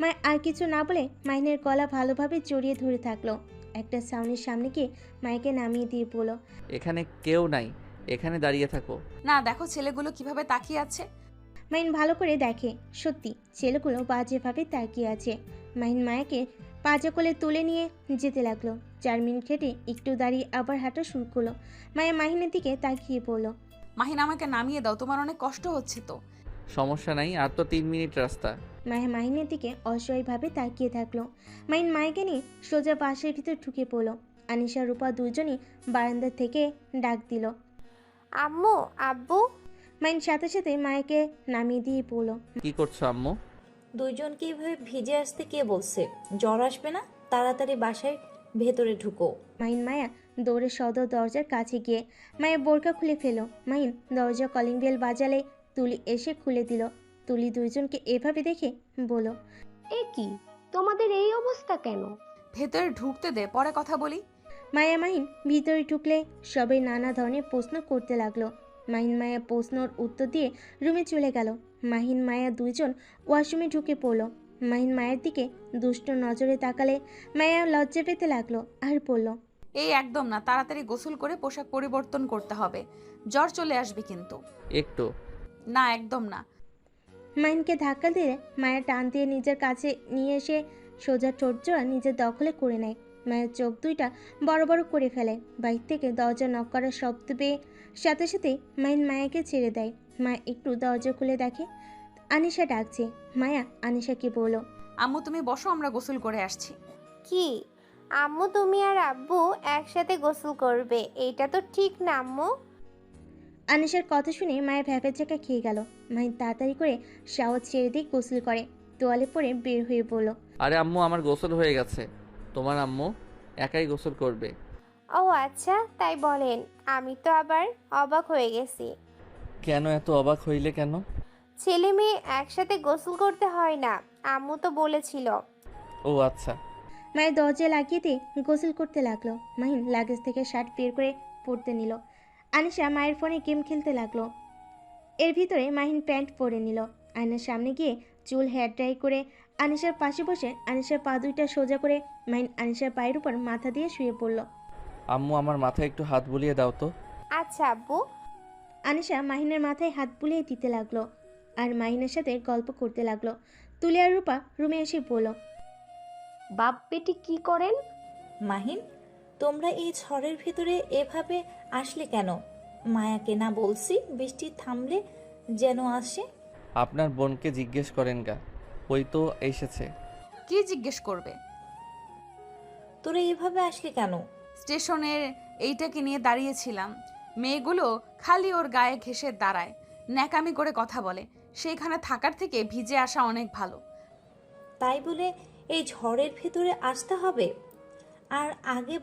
মায়া আর কিছু না বলে মাহিনের গলা ভালোভাবে জড়িয়ে ধরে থাকলো। একটা সাউনির সামনে গিয়ে মায়াকে নামিয়ে দিয়ে বলল, এখানে কেউ নাই, এখানে দাঁড়িয়ে থাকো। না, দেখো ছেলেগুলো কিভাবে তাকিয়ে আছে। মাহিন ভালো করে দেখে, সত্যি ছেলেগুলো বাজেভাবে তাকিয়ে আছে। মাহিন মায়াকে পাজা কোলে তুলে নিয়ে যেতে লাগলো। 4 মিনিট হেঁটে একটু দাঁড়িয়ে আবার হাঁটা শুরু করলো। মায়া মাহিনের দিকে তাকিয়ে বলল, মাহিন আমাকে নামিয়ে দাও, তোমার অনেক কষ্ট হচ্ছে তো। সমস্যা নাই, আর তো 3 মিনিট রাস্তা। মায়া মাহিনের দিকে অসহায়ভাবে তাকিয়ে থাকলো। মাহিন মায়াকে নিয়ে সোজা বাসের ভিতর ঢুকে পড়লো। আনিশা রূপা দুজনই বারান্দা থেকে ডাক দিল। আম্মু, আব্বু। মাহিন সাথে সাথে মায়াকে নামিয়ে দিয়ে পড়লো, কি করছো আম্মু? দুইজনকে এভাবে ভিজে আসতে কে বলছে? জ্বর আসবে না? তাড়াতাড়ি বাসায় ভেতরে ঢুকো। মাহিন মায়া দৌড়ে সদর দরজার কাছে গিয়ে মায়ের বোরকা খুলে ফেলো। মাহিন দরজা কলিং বেল বাজালে তুলি এসে খুলে দিল। তুলি দুইজনকে এভাবে দেখে বলো, এ কি, তোমাদের এই অবস্থা কেন? ভেতরে ঢুকতে দে, পরে কথা বলি। মায়া মাহিন ভিতরে ঢুকলে সবাই নানা ধরনের প্রশ্ন করতে লাগলো। মাহিন মায়া প্রশ্নর উত্তর দিয়ে রুমে চলে গেল। মাহিন মায়া দুইজন ওয়াশরুমে ঢুকে পড়লো। মাহিন মায়ের দিকে দুষ্ট নজরে তাকালে মায়া লজ্জা পেতে লাগলো আর বলল, এই একদম না, তাড়াতাড়ি গোসল করে পোশাক পরিবর্তন করতে হবে, জ্বর চলে আসবে কিন্তু। একটু না, একদম না। মাহিনকে ধাক্কা দিয়ে মায়া টান দিয়ে নিজের কাছে নিয়ে এসে সোজা ঠোঁটজোড়া নিজের দখলে করে নেয়। মায়ের চোখ দুইটা বড় বড় করে ফেলে। বাইর থেকে দরজা নক করার শব্দ পেয়ে সাথে সাথে মাহিন মায়াকে ছেড়ে দেয়। মায়া একটু দরজা খুলে দেখে আনিশা ডাকছে। মায়া আনিশাকে বলল, আম্মু তুমি বসো, আমরা গোসল করে আসছি। কি আম্মু, তুমি আর আব্বু একসাথে গোসল করবে? এটা তো ঠিক না আম্মু। আনিশার কথা শুনে মায়ের ভ্যাপের চাকা খেয়ে গেল। মাহিন তাড়াতাড়ি করে শাওয়ার ছেড়ে দিয়ে গোসল করে তোয়ালে পরে বের হয়ে বলল, আরে আম্মু, আমার গোসল হয়ে গেছে, তোমার আম্মু একাই গোসল করবে। ও আচ্ছা, তাই বলেন। আমি তো আবার অবাক হয়ে গেছি। কেন এত অবাক হইলে কেন? ছেলে মেয়ে একসাথে গোসল করতে হয় না, আম্মু তো বলেছিল। ও আচ্ছা। মায়ের দরজা লাগিয়ে দিয়ে গোসল করতে লাগলো। মাহিন লাগেজ থেকে শার্ট বের করে পরতে নিল। আনিশা মায়ের ফোনে গেম খেলতে লাগলো। এর ভিতরে মাহিন প্যান্ট পরে নিল। আয়নার সামনে গিয়ে চুল হেয়ার ড্রাই করে আনিশার পাশে বসে আনিশার পা দুইটা সোজা করে মাহিন আনিশার পায়ের উপর মাথা দিয়ে শুয়ে পড়ল। আম্মু, আমার মাথায় একটু হাত বুলিয়ে দাও তো। আচ্ছা আব্বু। আনিশা মাহিনের মাথায় হাত বুলিয়ে দিতে লাগলো আর মাহিনের সাথে গল্প করতে লাগলো। তুলি আর রূপা রুমে এসে বলল, বাপ বেটি কি করেন? মাহিন, তোমরা এই ঝড়ের ভিতরে এভাবে আসলে কেন? মায়াকে না বলছি বৃষ্টি থামলে যেন আসে। আপনার বোনকে জিজ্ঞেস করেন গা, ওই তো এসেছে। কি জিজ্ঞেস করবে? তোরা এভাবে আসলে কেন? স্টেশনের এইটাকে নিয়ে দাঁড়িয়েছিলাম, মেয়েগুলো খালি ওর গায়ে ঘেঁষে দাঁড়ায়, ন্যাকামি করে কথা বলে, সেইখানে থাকার থেকে ভিজে আসা অনেক ভালো। তাই বলে এই ঝড়ের ভিতরে আসতে হবে? আর আগে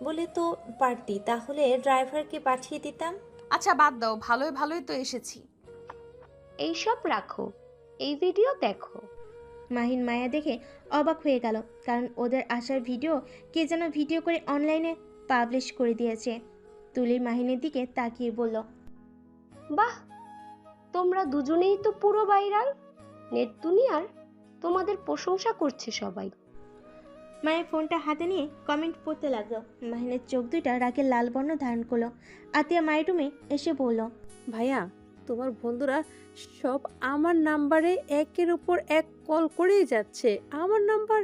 বলে তো পারতি, তাহলে ড্রাইভারকে পাঠিয়ে দিতাম। আচ্ছা বাদ দাও, ভালোই ভালোই তো এসেছি। এইসব রাখো, এই ভিডিও দেখো। মাহিন মায়া দেখে অবাক হয়ে গেল, কারণ ওদের আসার ভিডিও কে যেন ভিডিও করে অনলাইনে পাবলিশ করে দিয়েছে। তুলি মাহিনের দিকে তাকিয়ে বলল, বাহ, তোমরা দুজনেই তো পুরো ভাইরাল। নেট দুনিয়ার তোমাদের প্রশংসা করছে সবাই। মায়ের ফোনটা হাতে নিয়ে কমেন্ট পড়তে লাগলো। মাহিনের চোখ দুইটা রাগে লাল বর্ণ ধারণ করলো। আতিয়া মায়ের রুমে এসে বলল, ভাইয়া তোমার বন্ধুরা সব আমার নাম্বারে একের উপর এক কল করেই যাচ্ছে, আমার নাম্বার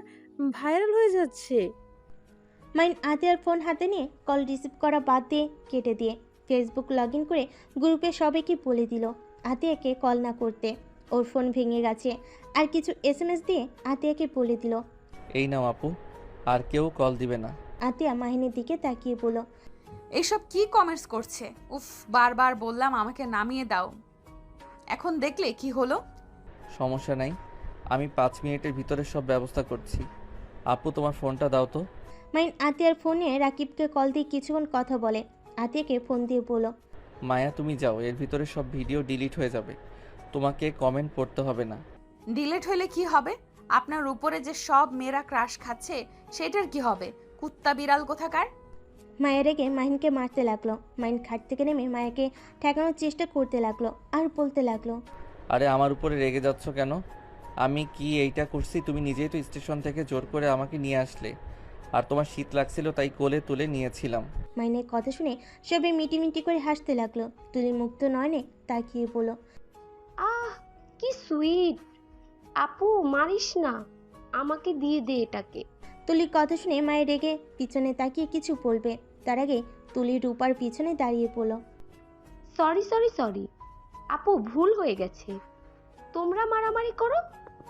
ভাইরাল হয়ে যাচ্ছে। মাইন আতিয়ার ফোন হাতে নিয়ে কল রিসিভ করা বাদ দিয়ে কেটে দিয়ে ফেসবুক লগ ইন করে গ্রুপে সবাইকে বলে দিল আতিয়াকে কল না করতে। ওর ফোন ভেঙে গেছে। আর কিছু SMS দিয়ে আতিয়াকে বলে দিল। এই নাও আপু, আর কেউ কল দিবে না। আতিয়া মাহিনের দিকে তাকিয়ে বলল, এইসব কি কমেন্টস করছে? উফ, বারবার বললাম আমাকে নামিয়ে দাও, এখন দেখলে কি হলো? সমস্যা নাই, আমি 5 মিনিটের ভিতরে সব ব্যবস্থা করছি। আপু তোমার ফোনটা দাও তো। মাইন আতিয়ার ফোনে রাকিবকে কল দিয়ে কিছুক্ষণ কথা বলে। আতিয়াকে ফোন দিয়ে বলল, মায়া তুমি যাও, এর ভিতরে সব ভিডিও ডিলিট হয়ে যাবে, তোমাকে কমেন্ট পড়তে হবে না। ডিলেট হলে কি হবে? আপনার উপরে যে সব মেয়েরা ক্রাশ খাচ্ছে সেটার কি হবে? কুত্তা বিড়াল কোথাকার। মায়া রেগে মাহিনকে মারতে লাগলো। মাহিন খাট থেকে নেমে মায়াকে ঠেকানোর চেষ্টা করতে লাগলো আর বলতে লাগলো, আরে আমার উপরে রেগে যাচ্ছ কেন? আমি কি এইটা করছি? তুমি নিজেই তো স্টেশন থেকে জোর করে আমাকে নিয়ে আসলে, আর তোমার শীত লাগছিল তাই কোলে তুলে নিয়েছিলাম। মাইনের কথা শুনে সবাই মিটিমিটি করে হাসতে লাগলো। তুলি মুক্ত নয়নে তাকিয়ে বলল, আহ কি সুইট। আপু মারিস না, আমাকে দিয়ে দে এটাকে। তুলির কথা শুনে মায়ের রেগে পিছনে তাকিয়ে কিছু বলবে, তার আগে তুলি রূপার পিছনে দাঁড়িয়ে পড়ল। সরি সরি সরি আপু, ভুল হয়ে গেছে। তোমরা মারামারি করো,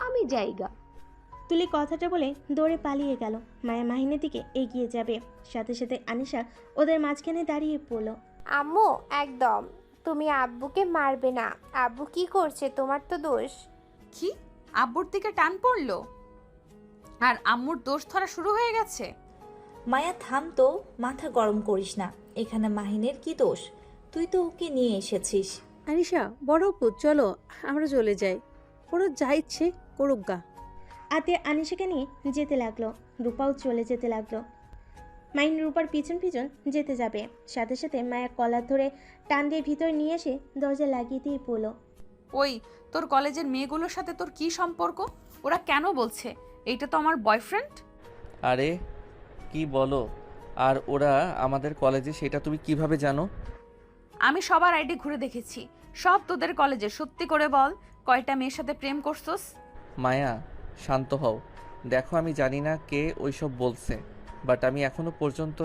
আমি যাইগা। তুলি কথাটা বলে দৌড়ে পালিয়ে গেল। মায়া মাহিনের দিকে এগিয়ে যাবে, সাথে সাথে আনিশা ওদের মাঝখানে দাঁড়িয়ে পড়ল। আম্মু একদম, তুমি আব্বুকে মারবে না। আব্বু কি করছে? তোমার তো দোষ। কি? আব্বুর দিকে টান পড়লো আর আম্মুর দোষ ধরা শুরু হয়ে গেছে? মায়া থাম তো, মাথা গরম করিস না। এখানে মাহিনের কি দোষ? তুই তো ওকে নিয়ে এসেছিস। আনিশা বড় আপু চলো আমরা চলে যাই, ওরা যা ইচ্ছে করুক গা। আতিয়া আনিশাকে নিয়ে যেতে লাগলো। রূপাও চলে যেতে লাগলো। মাইন রূপার পিছন পিছন যেতে যাবে, সাথে সাথে মায়া কলার ধরে টান দিয়ে ভিতরে নিয়ে এসে দরজা লাগিয়ে দিয়ে পড়ল। ওই, তোর কলেজের মেয়েগুলোর সাথে তোর কি সম্পর্ক? ওরা কেন বলছে এইটা তো আমার বয়ফ্রেন্ড? আরে কি বলো? আর ওরা আমাদের কলেজে, সেটা তুমি কিভাবে জানো? আমি সবার আইডি ঘুরে দেখেছি, সব তোদের কলেজে। সত্যি করে বল, কয়টা মেয়ের সাথে প্রেম করছস? মায়া শান্ত হও। দেখো আমি জানি না কে ওইসব বলছে, বাট আমি এখনো পর্যন্ত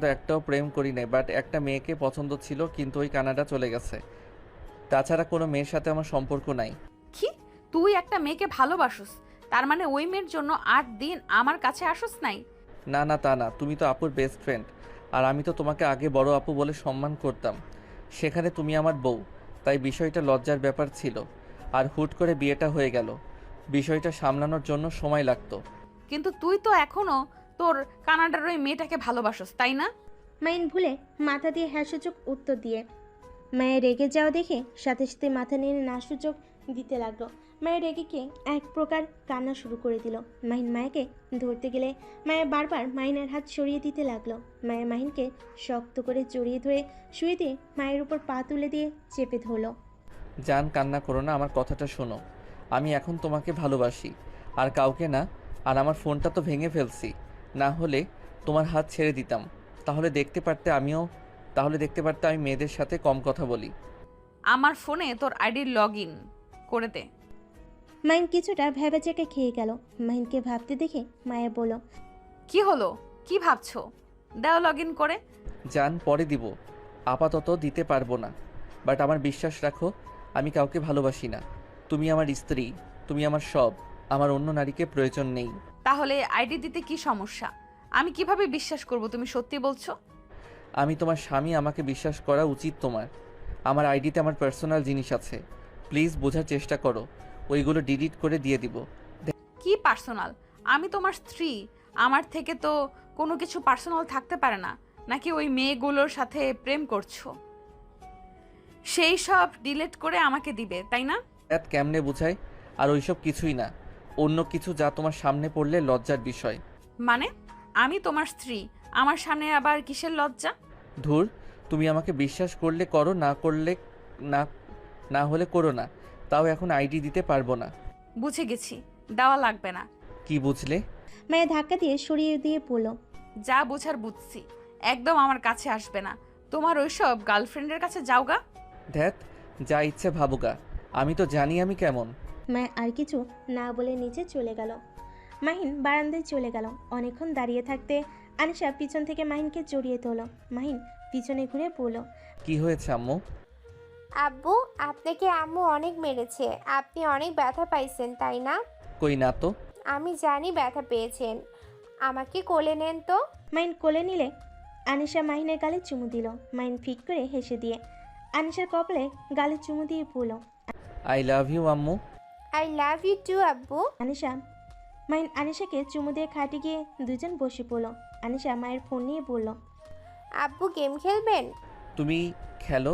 একটাও প্রেম করি নাই। বাট একটা মেয়েকে পছন্দ ছিল, কিন্তু ওই কানাডা চলে গেছে। তাছাড়া কোনো মেয়ের সাথে আমার সম্পর্ক নাই। কি? তুই একটা মেয়েকে ভালোবাসুস, তার মানে ওই মেয়ের জন্য 8 দিন আমার কাছে আসুস নাই? না না, তা না, তুমি তো আপুর বেস্ট ফ্রেন্ড, আর আমি তো তোমাকে আগে বড় আপু বলে সম্মান করতাম। সেখানে তুমি আমার বউ, তাই বিষয়টা লজ্জার ব্যাপার ছিল। আর হুট করে বিয়েটা হয়ে গেল, বিষয়টা সামলানোর জন্য সময় লাগতো। কিন্তু তুই তো এখনো তোর কানাডার ওই মেয়েটাকে ভালোবাসস, তাই না? মাইন ভুলে মাথা দিয়ে হ্যাঁ সূচক উত্তর দিয়ে মায়ের রেগে যাওয়া দেখে সাথে সাথে মাথা নিয়ে না সূচক দিতে লাগলো। মায়ের রেগে গিয়ে এক প্রকার কান্না শুরু করে দিল। মাহিন মায়াকে ধরতে গেলে মায়া বারবার মাহিনের হাত সরিয়ে দিতে লাগলো। মায়া মাহিনকে শক্ত করে জড়িয়ে ধরে শুয়ে দিয়ে মায়ের উপর পা তুলে দিয়ে চেপে ধরলো। জান কান্না করো না, আমার কথাটা শোনো। আমি এখন তোমাকে ভালোবাসি, আর কাউকে না। আর আমার ফোনটা তো ভেঙে ফেলছি, না হলে তোমার হাত ছেড়ে দিতাম। তাহলে দেখতে পারতে আমি মেয়েদের সাথে কম কথা বলি। আমার ফোনে তোর আইডি লগ ইন করে দে। মাহিন কিছুটা ভেবাচাকা খেয়ে গেল। মাহিনকে ভাবতে দেখে মায়া বলল, কি হলো? কি ভাবছো? দাও লগ ইন করে। জান পরে দিব, আপাতত দিতে পারবো না। বাট আমার বিশ্বাস রাখো, আমি কাউকে ভালোবাসি না। তুমি আমার স্ত্রী, তুমি আমার সব। আমার অন্য নারীকে প্রয়োজন নেই। তাহলে আইডি দিতে কি সমস্যা? আমি কিভাবে বিশ্বাস করব তুমি সত্যি বলছো? আমি তোমার স্বামী, আমাকে বিশ্বাস করা উচিত তোমার। আমার আইডিতে আমার পার্সোনাল জিনিস আছে, প্লিজ বোঝার চেষ্টা করো। ওইগুলো ডিলিট করে দিয়ে দিব। কি পার্সোনাল? আমি তোমার স্ত্রী, আমার থেকে তো কোনো কিছু পার্সোনাল থাকতে পারে না। নাকি ওই মেয়েগুলোর সাথে প্রেম করছো? সেই সব ডিলিট করে আমাকে দিবে, তাই না? এত কেমনে বোঝায়? আর ওইসব কিছুই না, অন্য কিছু যা তোমার সামনে পড়লে লজ্জার বিষয়। মানে আমি তোমার স্ত্রী, আমার সামনে আবার কিসের লজ্জা? ধুর, তুমি আমাকে বিশ্বাস করলে করো, না হলে করো না। তাও এখন আইডি দিতে পারবো না। বুঝে গেছি, দেওয়া লাগবে না। কি বুঝলে? মায়া ধাক্কা দিয়ে সরিয়ে দিয়ে পড়ল। যা বোঝার বুঝছি, একদম আমার কাছে আসবে না। তোমার ওইসব গার্লফ্রেন্ডের কাছে যাওগা। ধ্যাত, যা ইচ্ছে ভাবুকা, আমি তো জানি আমি কেমন। মায়া আর কিছু না বলে নিচে চলে গেল। মাহিন বারান্দায় চলে গেল। অনেকক্ষণ দাঁড়িয়ে থাকতে আনিশা পিছন থেকে মাহিনকে জড়িয়ে তোল। মাহিন পিছনে ঘুরে পড়ল। কি হয়েছে আম্মু? আব্বু, আপনাকে আম্মু অনেক মেরেছে। আপনি অনেক ব্যথা পাইছেন তাই না? কই না তো। আমি জানি ব্যথা পেয়েছেন। আমাকে কোলে নেন তো। মাহিন কোলে নিলে আনিশা মাহিনের গালে চুমু দিল। মাহিন ফিক করে হেসে দিয়ে আনিশার কপালে গালে চুমু দিয়ে পড়ল। আই লাভ ইউ আম্মু। আই লাভ ইউ টু আব্বু। মাহিন আনিশাকে চুমু দিয়ে খাটে গিয়ে দুজন বসে পড়ল। আনিশা মায়ের ফোন নিয়ে বলল, আব্বু গেম খেলবেন? তুমি খেলো,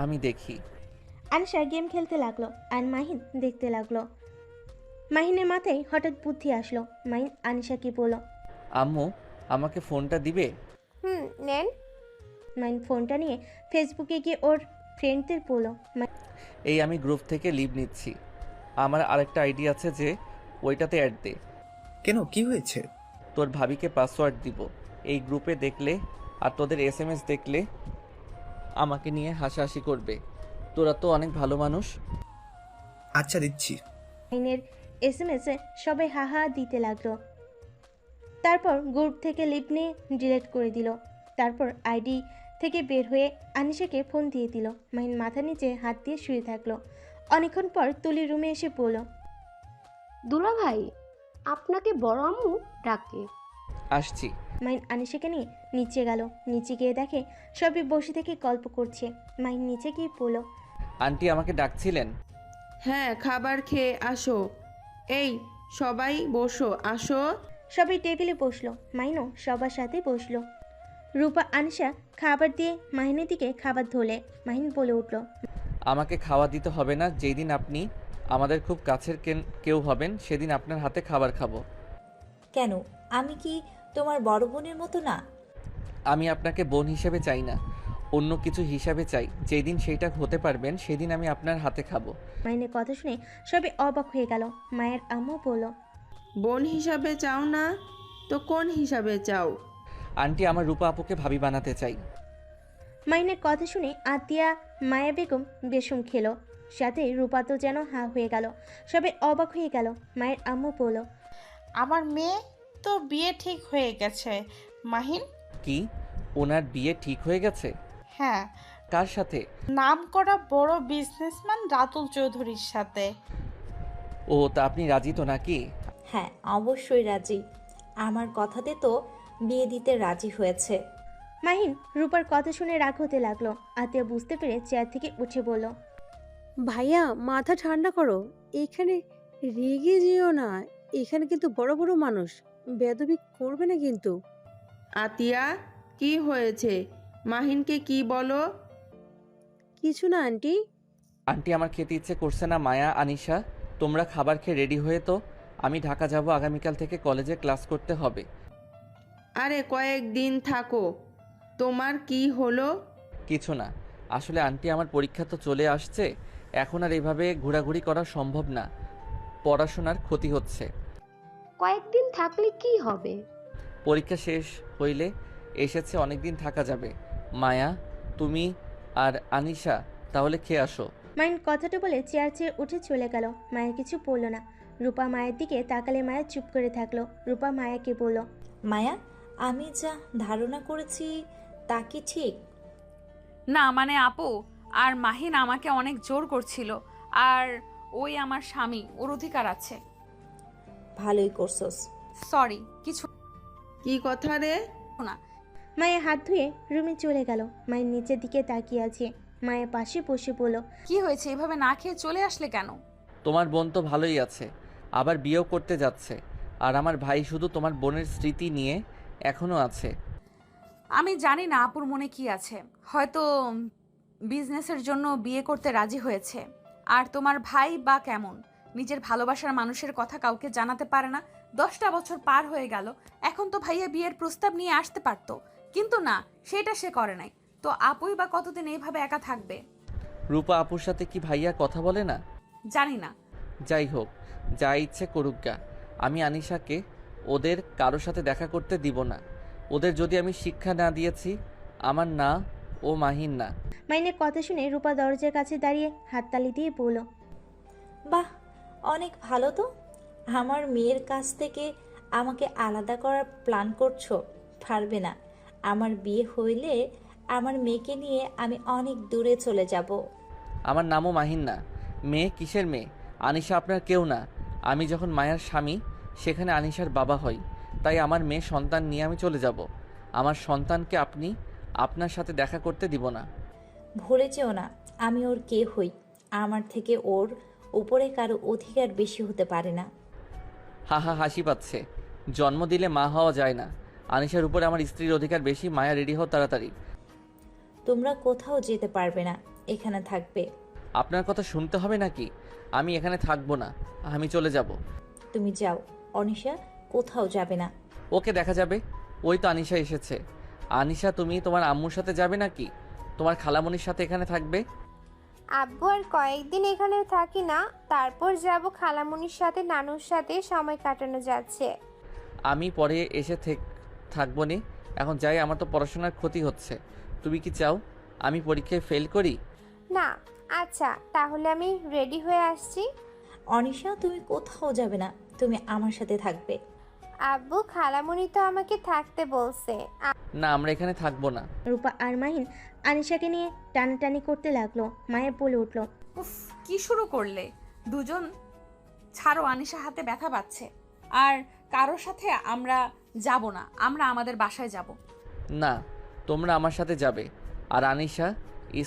আমি দেখি। আনিশা গেম খেলতে লাগলো আর মাহিন দেখতে লাগলো। মাহিনের মাথায় হঠাৎ বুদ্ধি আসলো। মাহিন আনিশাকে বলল, আম্মু, আমাকে ফোনটা দিবে? নেন। মাহিন ফোনটা নিয়ে ফেসবুকে গিয়ে ওর ফ্রেন্ডদের বলল, এই আমি গ্রুপ থেকে লিভ নিচ্ছি। আমার আরেকটা আইডি আছে, যে ওইটাতে অ্যাড দে। কেন, কি হয়েছে? তোর ভাবিকে পাসওয়ার্ড দিব। এই গ্রুপে দেখলে আর তোদের SMS দেখলে আমাকে নিয়ে হাসাহাসি করবে। তোরা তো অনেক ভালো মানুষ। আচ্ছা, দিচ্ছি। মাহিনের SMS এ সবাই হাহা দিতে লাগলো। তারপর গ্রুপ থেকে লিভ নিয়ে ডিলিট করে দিল। তারপর আইডি থেকে বের হয়ে আনিশাকে ফোন দিয়ে দিল। মাহিন মাথার নিচে হাত দিয়ে শুয়ে থাকলো। অনেকক্ষণ পর তুলি রুমে এসে পড়ল। দুলা ভাই, আপনাকে বড় আম্মু ডাকে। আসছি। মাহিন আনিশাকে নিয়ে নিচে গেল। নিচে গিয়ে দেখে সবাই বসে থেকে গল্প করছে। মাহিন নিচে গিয়ে পড়ল। আন্টি আমাকে ডাকছিলেন? হ্যাঁ, খাবার খেয়ে আসো। এই সবাই বসো, আসো। সবাই টেবিলে বসলো। মাহিনও সবার সাথে বসলো। রূপা আনিশা খাবার দিয়ে মাহিনের দিকে খাবার ধরলে। মাহিন বলে উঠল, আমাকে খাওয়া দিতে হবে না। যেই দিন আপনি আমাদের খুব কাছের কেউ হবেন, সেদিন আপনার হাতে খাবার খাবো। কেন, আমি কি তোমার বড় বোনের মতো না? আমি আপনাকে বোন হিসেবে চাই না, অন্য কিছু হিসাবে চাই। যেই দিন সেইটা হতে পারবেন, সেদিন আমি আপনার হাতে খাবো। মাহিনের কথা শুনে সবাই অবাক হয়ে গেল। মায়ের আম্মু বলল, বোন হিসাবে চাও না তো কোন হিসাবে চাও? আন্টি, আমার রূপা আপুকে ভাবি বানাতে চাই। মাহিনের কথা শুনে আতিয়া মায়া বেগম বেসম খেলো। সাথে রূপা তো যেন হা হয়ে গেল। সবাই অবাক হয়ে গেল। মায়ের আম্মু বলল, আমার মেয়ে তো বিয়ে ঠিক হয়ে গেছে মাহিন। কি, ওনার বিয়ে ঠিক হয়ে গেছে? হ্যাঁ, কার সাথে? নামকরা বড় বিজনেসম্যান রাতুল চৌধুরীর সাথে। ও, তা আপনি রাজি তো নাকি? হ্যাঁ, অবশ্যই রাজি। আমার কথাতে তো বিয়ে দিতে রাজি হয়েছে। মাহিন রূপার কথা শুনে রাগ হতে লাগলো। আতিয়া বুঝতে পেরে চেয়ার থেকে উঠে বলল, ভাইয়া মাথা ঠান্ডা করো, এখানে রেগে যেও না। এখানে কিন্তু বড় বড় মানুষ, বেয়াদবি করবে না কিন্তু। আতিয়া, কি হয়েছে? মাহিনকে কি বলো? কিছু না আন্টি। আন্টি, আমার খেতে ইচ্ছে করছে না। মায়া, আনিশা, তোমরা খাবার খেয়ে রেডি হয়ে তো। আমি ঢাকা যাব, আগামীকাল থেকে কলেজে ক্লাস করতে হবে। আরে কয়েকদিন থাকো। তোমার কি হলো? কিছু না। আসলে আন্টি, আমার পরীক্ষা তো চলে আসছে। এখন আর এভাবে ঘোরাঘুরি করা সম্ভব না। পড়াশোনার ক্ষতি হচ্ছে। কয়েকদিন থাকলে কি হবে? পরীক্ষা শেষ হইলে এসেছে, অনেক দিন থাকা যাবে। মায়া, তুমি আর আনিশা তাহলে খেয়ে আসো। মাহিন কথাটা বলে চেয়ার ছেড়ে উঠে চলে গেল। মায়া কিছু বলল না। রূপা মায়ের দিকে তাকালে মায়া চুপ করে থাকলো। রূপা মায়াকে বলল, মায়া, আমি যা ধারণা করেছি তা কি ঠিক? না মানে আপু আর মাহিন আমাকে অনেক জোর করছিল। আর ওই আমার স্বামী, ওর অধিকার আছে। ভালোই করছস। সরি, কিছু কি কথা রে? না। মায়া হাত ধুয়ে রুমে চলে গেল। মায়ের নিচের দিকে তাকিয়ে আছে। মায়ের পাশে বসে বলল, কি হয়েছে, এভাবে না খেয়ে চলে আসলে কেন? তোমার বোন তো ভালোই আছে, আবার বিয়েও করতে যাচ্ছে। আর আমার ভাই শুধু তোমার বোনের স্মৃতি নিয়ে এখনো আছে। আমি জানি না আপুর মনে কি আছে। হয়তো বিজনেসের জন্য বিয়ে করতে রাজি হয়েছে। আর তোমার ভাই বা কেমন, নিজের ভালোবাসার মানুষের কথা কাউকে জানাতে পারে না। 10টা বছর পার হয়ে গেল, এখন তো ভাইয়া বিয়ের প্রস্তাব নিয়ে আসতে পারতো, কিন্তু না, সেটা সে করে নাই। তো আপুই বা কতদিন এইভাবে একা থাকবে? রূপা আপুর সাথে কি ভাইয়া কথা বলে না? জানি না। যাই হোক, যা ইচ্ছে করুক গা, আমি আনিশাকে ওদের কারোর সাথে দেখা করতে দিব না। ওদের যদি আমি শিক্ষা না দিয়েছি, আমার না ও মাহিন না। মাইনের কথা শুনে রূপা দরজার কাছে দাঁড়িয়ে হাততালি দিয়ে বলল, বাহ, অনেক ভালো তো। আমার মেয়ের কাছ থেকে আমাকে আলাদা করার প্ল্যান করছো? পারবে না। আমার বিয়ে হইলে আমার মেয়েকে নিয়ে আমি অনেক দূরে চলে যাব। আমার নামও মাহিন না। মেয়ে কিসের মেয়ে? আনিশা আপনার কেউ না। আমি যখন মায়ার স্বামী, সেখানে আনিশার বাবা হই। তাই আমার মেয়ে সন্তান নিয়ে আমি চলে যাব। আমার সন্তানকে আপনি আপনার সাথে দেখা করতে দিব না। ভুলে যেও না, আমি ওর কে হই। আমার থেকে ওর উপরে কারো অধিকার বেশি হতে পারে না। হা হা, হাসি পাচ্ছে। জন্ম দিলে মা হওয়া যায় না। আনিশার উপরে আমার স্ত্রীর অধিকার বেশি। মায়া, রেডি হও তাড়াতাড়ি। তোমরা কোথাও যেতে পারবে না, এখানে থাকবে। আপনার কথা শুনতে হবে নাকি? আমি এখানে থাকবো না, আমি চলে যাব। তুমি যাও, অনিশা কোথাও যাবে না। ওকে দেখা যাবে। ওই তো আনিশা এসেছে। আনিশা, তুমি তোমার আম্মুর সাথে যাবে নাকি তোমার খালামণির সাথে এখানে থাকবে? আব্বু আর কয়েকদিন এখানে থাকি না, তারপর যাব খালামুনির সাথে, নানুর সাথে সময় কাটানো যাচ্ছে। আমি পরে এসে থাকবো নি। এখন যাই, আমার তো পড়াশোনার ক্ষতি হচ্ছে। তুমি কি চাও আমি পরীক্ষায় ফেল করি? না, আচ্ছা তাহলে আমি রেডি হয়ে আসছি। অনিশা, তুমি কোথাও যাবে না, তুমি আমার সাথে থাকবে। আব্বু, খালামুনি তো আমাকে থাকতে বলছে। না, আমরা এখানে থাকবো না। রূপা আর মাহিন আনিশাকে নিয়ে টানাটানি করতে লাগলো। মায়ের বলে উঠল, উফ, কি শুরু করলে দুজন? ছাড়ো, আনিশা হাতে ব্যথা পাচ্ছে। আর কারোর সাথে আমরা যাব না, আমরা আমাদের বাসায় যাব। না, তোমরা আমার সাথে যাবে। আর আনিশা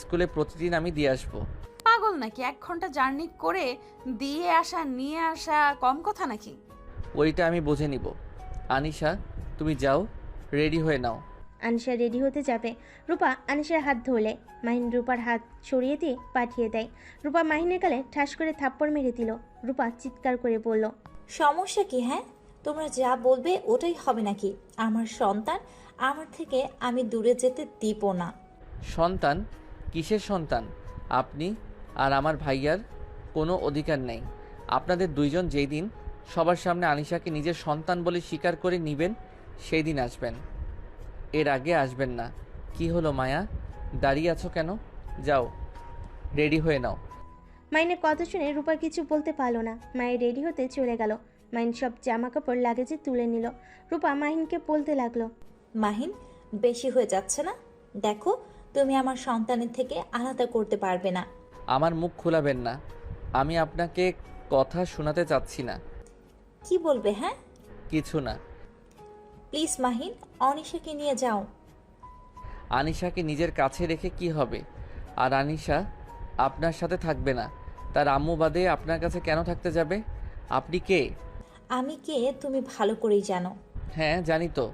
স্কুলে প্রতিদিন আমি দিয়ে আসবো। পাগল নাকি? 1 ঘন্টা জার্নি করে দিয়ে আসা নিয়ে আসা কম কথা নাকি? ওইটা আমি বুঝে নিব। আনিশা, তুমি যাও, রেডি হয়ে নাও। আনিশা রেডি হতে যাবে। রূপা আনিশার হাত ধরলে মাহিন রূপার হাত সরিয়ে দিয়ে পাঠিয়ে দেয়। রূপা মাহিনের গালে ঠাস করে থাপ্পড় মেরে দিল। রূপা চিৎকার করে বলল, সমস্যা কি? হ্যাঁ, তোমরা যা বলবে ওটাই হবে নাকি? আমার সন্তান, আমার থেকে আমি দূরে যেতে দিব না। সন্তান? কিসের সন্তান? আপনি আর আমার ভাইয়ার কোনো অধিকার নেই। আপনাদের দুইজন যেই দিন সবার সামনে আনিশাকে নিজের সন্তান বলে স্বীকার করে নেবেন, সেই দিন আসবেন। এর আগে আসবেন না। কি হলো মায়া, দাঁড়িয়ে আছো কেন? যাও, রেডি হয়ে নাও। মাইনের কথা শুনে রূপা কিছু বলতে পারলো না। মায়ের রেডি হতে চলে গেল। মাহিন সব জামা কাপড় লাগেজে তুলে নিল। রূপা মাহিনকে বলতে লাগলো, মাহিন, বেশি হয়ে যাচ্ছে না? দেখো, তুমি আমার সন্তানের থেকে আলাদা করতে পারবে না। আমার মুখ খোলাবেন না। আমি আপনাকে কথা শোনাতে চাচ্ছি না। কি বলবে? হ্যাঁ, কিছু না। প্লিজ মাহিন, অনিশাকে নিয়ে যাও। আনিশাকে নিজের কাছে রেখে কি হবে? আর আনিশা আপনার সাথে থাকবে না। তার আম্মু বাদে আপনার কাছে কেন থাকতে যাবে? আপনি কে? আমি কে তুমি ভালো করেই জানো। হ্যাঁ, জানি তো।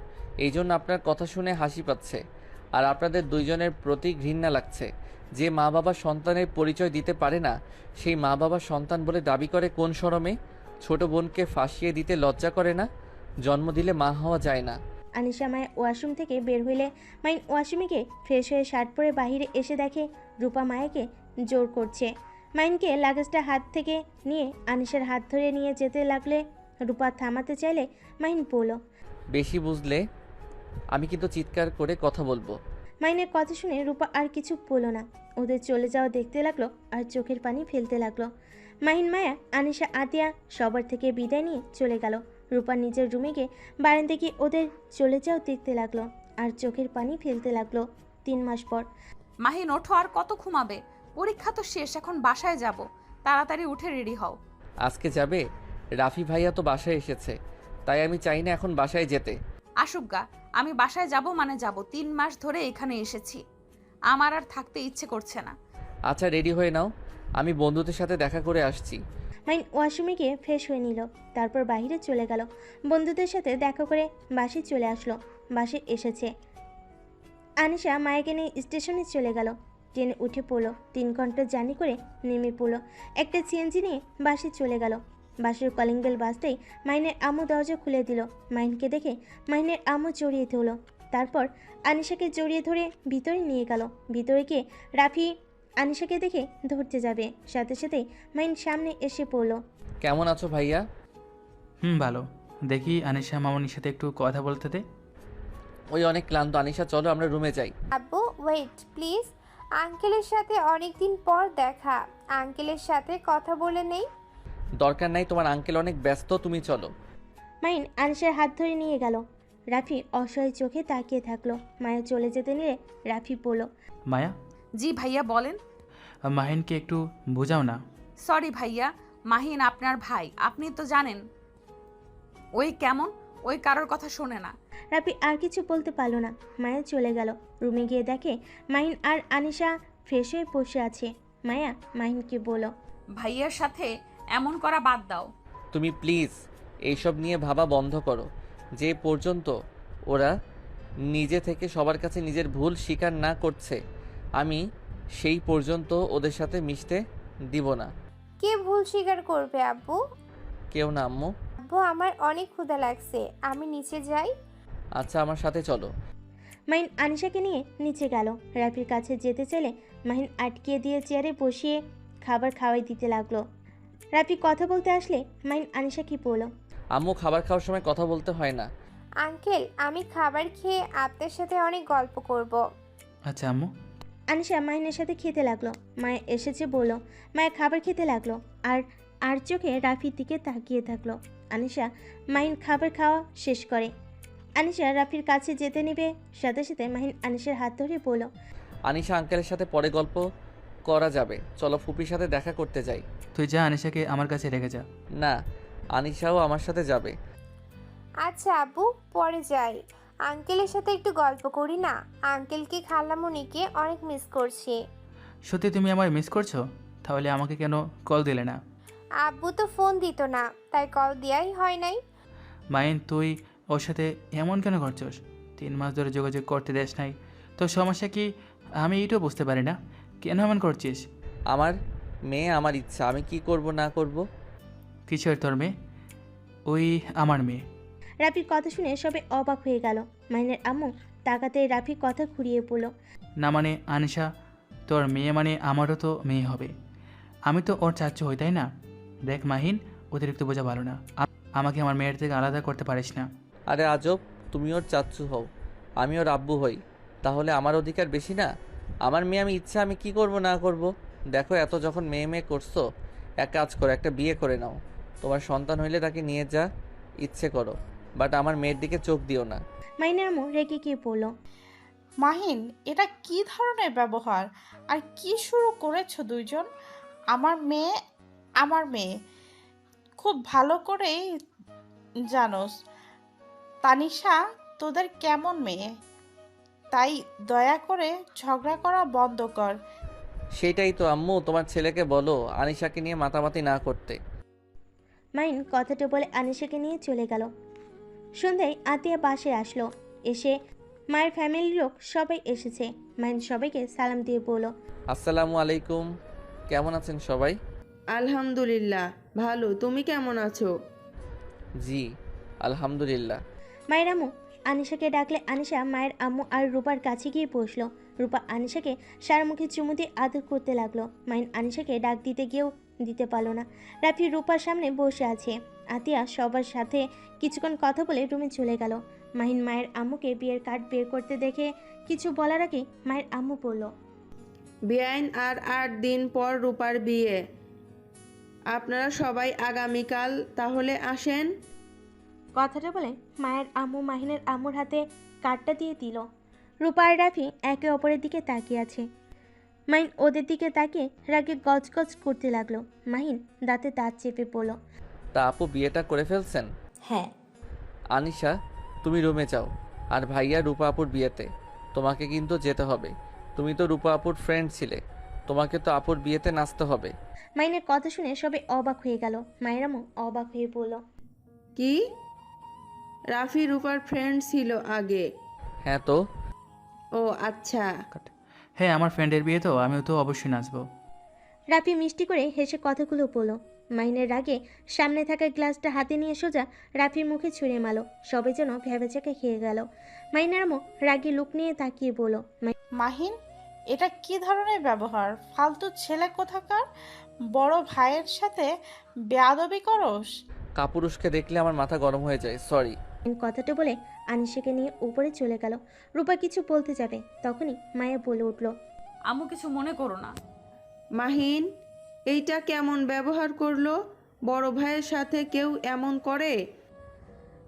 এই জন্য আপনার কথা শুনে হাসি পাচ্ছে। আর আপনাদের দুইজনের প্রতি ঘৃণা লাগছে। যে মা বাবা সন্তানের পরিচয় দিতে পারে না, সেই মা বাবা সন্তান বলে দাবি করে কোন শরমে? ছোট বোনকে ফাঁসিয়ে দিতে লজ্জা করে না? জন্ম দিলে মা হওয়া যায় না। আনিশা মায়ের ওয়াশরুম থেকে বের হইলে মাইন ওয়াশরুমে গিয়ে ফ্রেশ হয়ে শার্ট পরে বাহিরে এসে দেখে রূপা মায়াকে জোর করছে। মাইনকে লাগেজটা হাত থেকে নিয়ে আনিশার হাত ধরে নিয়ে যেতে লাগলে রূপা থামাতে চাইলে মাইন বলল, বেশি বুঝলে আমি কিন্তু চিৎকার করে কথা বলবো। মাইনের কথা শুনে রূপা আর কিছু বলল না। ওদের চলে যাওয়া দেখতে লাগলো আর চোখের পানি ফেলতে লাগলো। মাহিন, মায়া, আনিশা, আতিয়া সবার থেকে বিদায় নিয়ে চলে গেল। রূপা নিজের রুমে গিয়ে বারান্দা গিয়ে ওদের চলে যাও দেখতে লাগলো আর চোখের পানি ফেলতে লাগলো। 3 মাস পর। মাহিন, ওঠো, আর কত ঘুমাবে? পরীক্ষা তো শেষ, এখন বাসায় যাব। তাড়াতাড়ি উঠে রেডি হও। আজকে যাবে? রাফি ভাইয়া তো বাসায় এসেছে, তাই আমি চাই না এখন বাসায় যেতে। আসুক গা, আমি বাসায় যাব মানে যাব। 3 মাস ধরে এখানে এসেছি, আমার আর থাকতে ইচ্ছে করছে না। আচ্ছা, রেডি হয়ে নাও, আমি বন্ধুদের সাথে দেখা করে আসছি। মাইন ওয়াশরুমে গিয়ে ফ্রেশ হয়ে নিল, তারপর বাইরে চলে গেল। বন্ধুদের সাথে দেখা করে বাসে চলে আসলো। বাসে এসেছে আনিশা মায়াকে নিয়ে স্টেশনে চলে গেল। ট্রেনে উঠে পড়লো। 3 ঘন্টা জার্নি করে নেমে পড়লো। একটা সিএনজি নিয়ে বাসে চলে গেল। বাসের কলিং বেল বাজতেই মাইনের আম্মু দরজা খুলে দিল। মাইনকে দেখে মাইনের আম্মু জড়িয়ে ধরল। তারপর আনিশাকে জড়িয়ে ধরে ভিতরে নিয়ে গেল। ভিতরে গিয়ে রাফি আনিশাকে দেখে ধরতে যাবে, সাথে সাথেই মাইন সামনে এসে পড়ল। কেমন আছো ভাইয়া? ভালো। দেখি আনিশা মামনির সাথে একটু কথা বলতে দে। ওই অনেক ক্লান্ত। আনিশা চলো আমরা রুমে যাই। আব্বু ওয়েট প্লিজ, আঙ্কেলের সাথে অনেকদিন পর দেখা, আঙ্কেলের সাথে কথা বলে নেই। দরকার নাই, তোমার আঙ্কেল অনেক ব্যস্ত, তুমি চলো। মাহিন আনিশার হাত ধরে নিয়ে গেল। রাফি অসহায় চোখে তাকিয়ে থাকলো। মায়া চলে যেতে নিলে রাফি বলল, মায়া, জি ভাইয়া বলেন। মাহিনকে একটু বোঝাও না। সরি ভাইয়া, মাহিন আপনার ভাই, আপনি তো জানেন ওই কেমন, ওই কারোর কথা শোনে না। রাফি আর কিছু বলতে পারলো না। মায়া চলে গেল। রুমে গিয়ে দেখে মাহিন আর আনিশা ফ্রেশ হয়ে বসে আছে। মায়া মাহিনকে বলল, ভাইয়ার সাথে এমন করা বাদ দাও। তুমি প্লিজ এইসব নিয়ে ভাবা বন্ধ করো। যে পর্যন্ত ওরা নিজে থেকে সবার কাছে নিজের ভুল স্বীকার না করছে, আমি সেই পর্যন্ত ওদের সাথে মিশতে দিব না। কে ভুল স্বীকার করবে আব্বু? কেউ না আম্মু। আব্বু আমার অনেক ক্ষুধা লাগছে, আমি নিচে যাই। আচ্ছা আমার সাথে চলো। মাহিন আনিশাকে নিয়ে নিচে গেল। রাফির কাছে যেতে চাইলে মাহিন আটকিয়ে দিয়ে চেয়ারে বসিয়ে খাবার খাওয়াই দিতে লাগলো। রাফি কথা বলতে আসলে মাহিন আনিশা কি বলল, আম্মু খাবার খাওয়ার সময় কথা বলতে হয় না। আঙ্কেল আমি খাবার খেয়ে আপনার সাথে অনেক গল্প করব। আচ্ছা আম্মু। আনিশা মাহিনের সাথে খেতে লাগলো। মায়া এসেছে বলল। মায়া খাবার খেতে লাগলো আর আর চোখে রাফির দিকে তাকিয়ে থাকলো। আনিশা মাহিন খাবার খাওয়া শেষ করে। আনিশা রাফির কাছে যেতে নেবে, সাথে সাথে মাহিন আনিশার হাত ধরে বলল, আনিশা আঙ্কেলের সাথে পরে গল্প করা যাবে, চলো ফুপির সাথে দেখা করতে যাই। তুই যা, আনিশাকে আমার কাছে রেখে যা। না, আনিশাও আমার সাথে যাবে। আচ্ছা আব্বু পরে যাই, আঙ্কেলের সাথে একটু গল্প করি না, আঙ্কেলকে খালামুনিকে অনেক মিস করছি। সত্যি তুমি আমার মিস করছো? তাহলে আমাকে কেন কল দিলে না? আব্বু তো ফোন দিত না, তাই কল দেওয়াই হয় নাই। মাইন, তুই ওর সাথে এমন কেন করছোস? 3 মাস ধরে যোগাযোগ করতে দেশ নাই, তোর সমস্যা কি? আমি এইটাও বুঝতে পারি না, কেন এমন করছিস? আমার মেয়ে, আমার ইচ্ছা, আমি কি করব না করব। কিসের তোর মেয়ে? ওই আমার মেয়ে। রাফির কথা শুনে সবে অবাক হয়ে গেল। মাহিনের আম্মু তাকাতে রাফির কথা ঘুরিয়ে পড়ল। না মানে আনিশা, তোর মেয়ে মানে আমারও তো মেয়ে হবে। আমি তো ওর চাচ্চু হই, তাই না? দেখ মাহিন, অতিরিক্ত বোঝা ভালো না। আমাকে আমার মেয়ের থেকে আলাদা করতে পারিস না। আরে আজব, তুমি ওর চাচ্চু হও, আমি ওর আব্বু হই, তাহলে আমার অধিকার বেশি না? আমার মেয়ে, আমি ইচ্ছা, আমি কি করব না করব। দেখো এত যখন মেয়ে মেয়ে করছো, এক কাজ করো, একটা বিয়ে করে নাও। তোমার সন্তান হইলে তাকে নিয়ে যা ইচ্ছে করো, বাট আমার মেয়ের দিকে চোখ দিও না। মাহিনের আম্মু রেগে গিয়ে পড়ল, মাহিন এটা কি ধরনের ব্যবহার আর কি শুরু করেছো দুইজন? আমার মেয়ে আমার মেয়ে, খুব ভালো করেই জানোস তানিশা তোদের কেমন মেয়ে, তাই দয়া করে ঝগড়া করা বন্ধ কর। সেটাই তো আম্মু, তোমার ছেলেকে বলো আনিশাকে নিয়ে মাতামাতি না করতে। মাহিন কথাটা বলে আনিশাকে নিয়ে চলে গেল। সন্ধ্যায় আতিয়া বাসায় আসলো। এসে মায়ের ফ্যামিলির লোক সবাই এসেছে। মাহিন সবাইকে সালাম দিয়ে বলল, আসসালামু আলাইকুম, কেমন আছেন সবাই? আলহামদুলিল্লাহ ভালো, তুমি কেমন আছো? জি আলহামদুলিল্লাহ। মায়ের আম্মু আনিশাকে ডাকলে আনিশা মায়ের আম্মু আর রূপার কাছে গিয়ে বসলো। রূপা আনিশাকে সারা মুখে চুমু দিয়ে আদর করতে লাগলো। মাহিন আনিশাকে ডাক দিতে গিয়েও দিতে পারলো না। রাফি রূপার সামনে বসে আছে। আতিয়া সবার সাথে কিছুক্ষণ কথা বলে রুমে চলে গেল। মাহিন মায়ের আম্মুকে বিয়ের কার্ড বের করতে দেখে কিছু বলার আগে মায়ের আম্মু বলল, বেআইন আর 8 দিন পর রূপার বিয়ে, আপনারা সবাই আগামীকাল তাহলে আসেন। কথাটা বলে মায়ের আম্মু মাহিনের আম্মুর হাতে কার্ডটা দিয়ে দিল। রূপা আর রাফি একে অপরের দিকে তাকিয়ে আছে। মাহিন ওদের দিকে তাকিয়ে রাগে গজগজ করতে লাগলো। মাহিন দাঁতে দাঁত চেপে পড়ল, তা আপু বিয়েটা করে ফেলছেন? হ্যাঁ। আনিশা তুমি রুমে যাও, আর ভাইয়া রূপা আপুর বিয়েতে তোমাকে কিন্তু যেতে হবে। তুমি তো রূপা আপুর ফ্রেন্ড ছিলে, তোমাকে তো আপুর বিয়েতে নাচতে হবে। মাহিনের কথা শুনে সবাই অবাক হয়ে গেল। মায়ের আম্মু অবাক হয়ে পড়ল, কি? রাফি রূপার ফ্রেন্ড ছিল আগে? হ্যাঁ তো। ও আচ্ছা। হ্যাঁ, আমার ফ্রেন্ডের বিয়ে তো, আমিও তো অবশ্যই নাচবো। রাফি মিষ্টি করে হেসে কথাগুলো বলল। মাহিনের রাগে সামনে থাকা গ্লাসটা হাতে নিয়ে সোজা রাফির মুখে ছুঁড়ে মারল। সবাই যেন ভেবেচাকে খেয়ে গেল। মাহিনের আম্মু রাগী লুক নিয়ে তাকিয়ে বলল, মাহিন এটা কি ধরনের ব্যবহার? ফালতু ছেলে কোথাকার! বড় ভাইয়ের সাথে বেয়াদবি করস? কাপুরুষকে দেখলে আমার মাথা গরম হয়ে যায়, সরি। কথাটা বলে আনিশাকে নিয়ে উপরে চলে গেল। রূপা কিছু বলতে যাবে, তখনই মায়া বলে উঠল, আম্মু কিছু মনে করো না। মাহিন, এইটা কেমন ব্যবহার করলো? বড় ভাইয়ের সাথে কেউ এমন করে?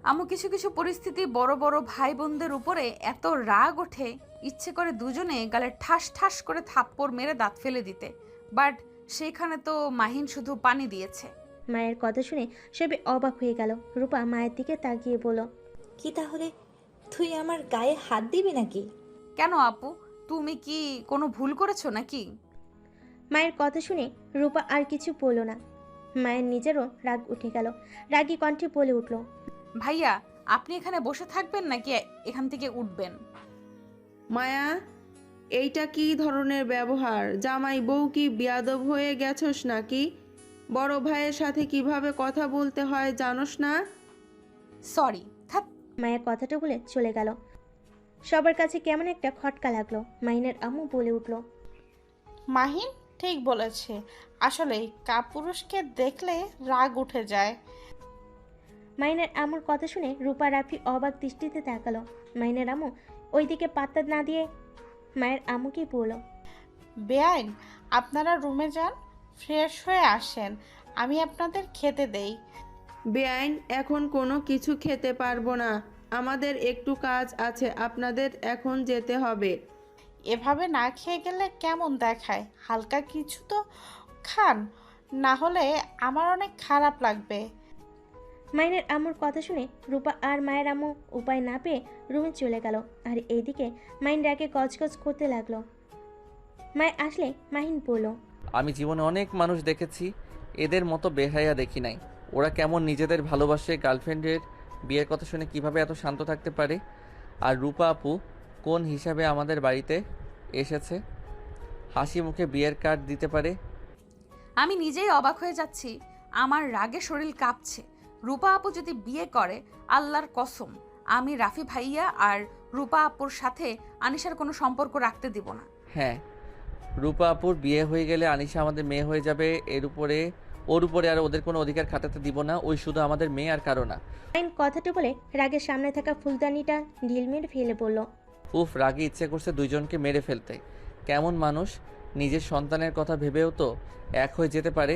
আম্মু কিছু কিছু পরিস্থিতি বড় বড় ভাই বোনদের উপরে এত রাগ ওঠে, ইচ্ছে করে দুজনে গালে ঠাস ঠাস করে থাপ্পড় মেরে দাঁত ফেলে দিতে, বাট সেইখানে তো মাহিন শুধু পানি দিয়েছে। মায়ের কথা শুনে সবে অবাক হয়ে গেল। রূপা মায়ের দিকে তাকিয়ে বলল, কি তাহলে তুই আমার গায়ে হাত দিবি নাকি? কেন আপু, তুমি কি কোনো ভুল করেছো নাকি? মায়ের কথা শুনে রূপা আর কিছু বলল না। মায়ের নিজেরও রাগ উঠে গেল। রাগী কণ্ঠে বলে উঠল, ভাইয়া, আপনি এখানে বসে থাকবেন নাকি এখান থেকে উঠবেন? মায়া, এইটা কি ধরনের ব্যবহার? জামাই বউ কি বেয়াদব হয়ে গেছস নাকি? বড় ভাইয়ের সাথে কিভাবে কথা বলতে হয় জানোস না? সরি, থাক। মায়ের কথাটা বলে চলে গেল। সবার কাছে কেমন একটা খটকা লাগলো। মাহিনের আম্মু বলে উঠল, মাহিন ঠিক বলেছে, আসলে কাপুরুষকে দেখলে রাগ উঠে যায়। মাহিনের আম্মুর কথা শুনে রূপা রাফি অবাক দৃষ্টিতে তাকালো। মাহিনের আম্মু ওইদিকে পাত্তা না দিয়ে মায়ের আম্মুকেই বলল, বেআইন, আপনারা রুমে যান, ফ্রেশ হয়ে আসেন, আমি আপনাদের খেতে দেই। বেআইন, এখন কোনো কিছু খেতে পারবো না, আমাদের একটু কাজ আছে, আপনাদের এখন যেতে হবে। এভাবে না খেয়ে গেলে কেমন দেখায়? হালকা কিছু তো খান, না হলে আমার অনেক খারাপ লাগবে। মাইনের আম্মুর কথা শুনে রূপা আর মায়ের আম্মু উপায় না পেয়ে রুমে চলে গেল। আর এইদিকে মাইন রাগে গজগজ করতে লাগলো। মায় আসলে মাহিন বলল, আমি জীবনে অনেক মানুষ দেখেছি, এদের মতো বেহায়া দেখি নাই। ওরা কেমন নিজেদের ভালোবাসে, গার্লফ্রেন্ডের বিয়ের কথা শুনে কিভাবে এত শান্ত থাকতে পারে। আর রূপা আপু কোন হিসাবে আমাদের বাড়িতে এসেছে, হাসি মুখে বিয়ের কার্ড দিতে পারে। আমি নিজেই অবাক হয়ে যাচ্ছি, আমার রাগে শরীর কাঁপছে। রূপা আপু যদি বিয়ে করে, আল্লাহর কসম আমি রাফি ভাইয়া আর রূপা আপুর সাথে আনিশার কোনো সম্পর্ক রাখতে দিব না। হ্যাঁ, রূপা আপুর বিয়ে হয়ে গেলে আনিশা আমাদের মেয়ে হয়ে যাবে। ওর উপরে আর ওদের কোনো অধিকার খাটাতে দিব না। ওই শুধু আমাদের মেয়ে আর কারো না। মাইন কথাটা বলে রাগের সামনে থাকা ফুলদানিটা ঢিল মেরে ফেলে বলল, উফ, রাগে ইচ্ছে করছে দুইজনকে মেরে ফেলতে। কেমন মানুষ, নিজের সন্তানের কথা ভেবেও তো এক হয়ে যেতে পারে।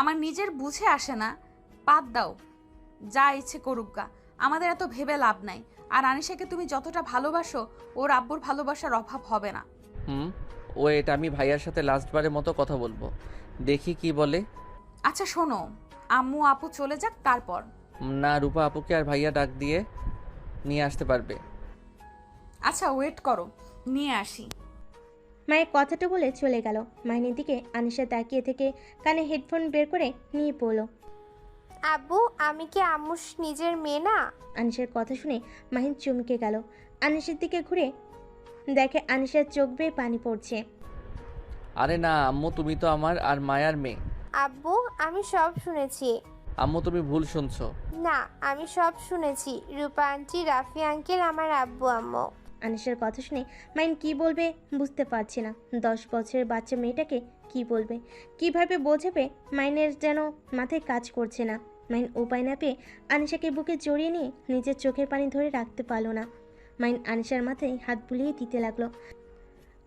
আমার নিজের বুঝে আসে না, বাদ দাও, যা ইচ্ছে করুক গা, আমাদের এত ভেবে লাভ নাই। আর আনিশাকে তুমি যতটা ভালোবাসো, ওর আব্বুর ভালোবাসার অভাব হবে না। এটা আমি ভাইয়ার সাথে লাস্টবারের মতো কথা বলবো, দেখি কি বলে। আচ্ছা শোনো, আম্মু আপু চলে যাক তারপর। না, রূপা আপুকে আর ভাইয়া ডাক দিয়ে নিয়ে আসতে পারবে। আচ্ছা ওয়েট করো, নিয়ে আসি। মায়ের কথাটা বলে চলে গেল। মাইনের দিকে আনিশা তাকিয়ে থেকে কানে হেডফোন বের করে নিয়ে পড়ল। আব্বু, আমি কি আম্মুর নিজের মেয়ে না? আনিশার কথা শুনে মাহিন চমকে গেল। আনিশার দিকে ঘুরে দেখে আনিশার চোখ বেয়ে পানি পড়ছে। আরে না আম্মু, তুমি তো আমার আর মায়ার মেয়ে। আব্বু, আমি সব শুনেছি। আম্মু তুমি ভুল শুনছো। না, আমি সব শুনেছি। রূপা আন্টি, রাফি আঙ্কেল আমার আব্বু আম্মু। আনিশার কথা শুনে মাইন কি বলবে বুঝতে পারছে না। 10 বছরের বাচ্চা মেয়েটাকে কি বলবে, কিভাবে বোঝাবে, মাইনের যেন মাথায় কাজ করছে না। মাইন উপায় না পেয়ে আনিশাকে বুকে জড়িয়ে নিয়ে নিজের চোখের পানি ধরে রাখতে পারলো না। মাইন আনিশার মাথায় হাত বুলিয়ে দিতে লাগলো।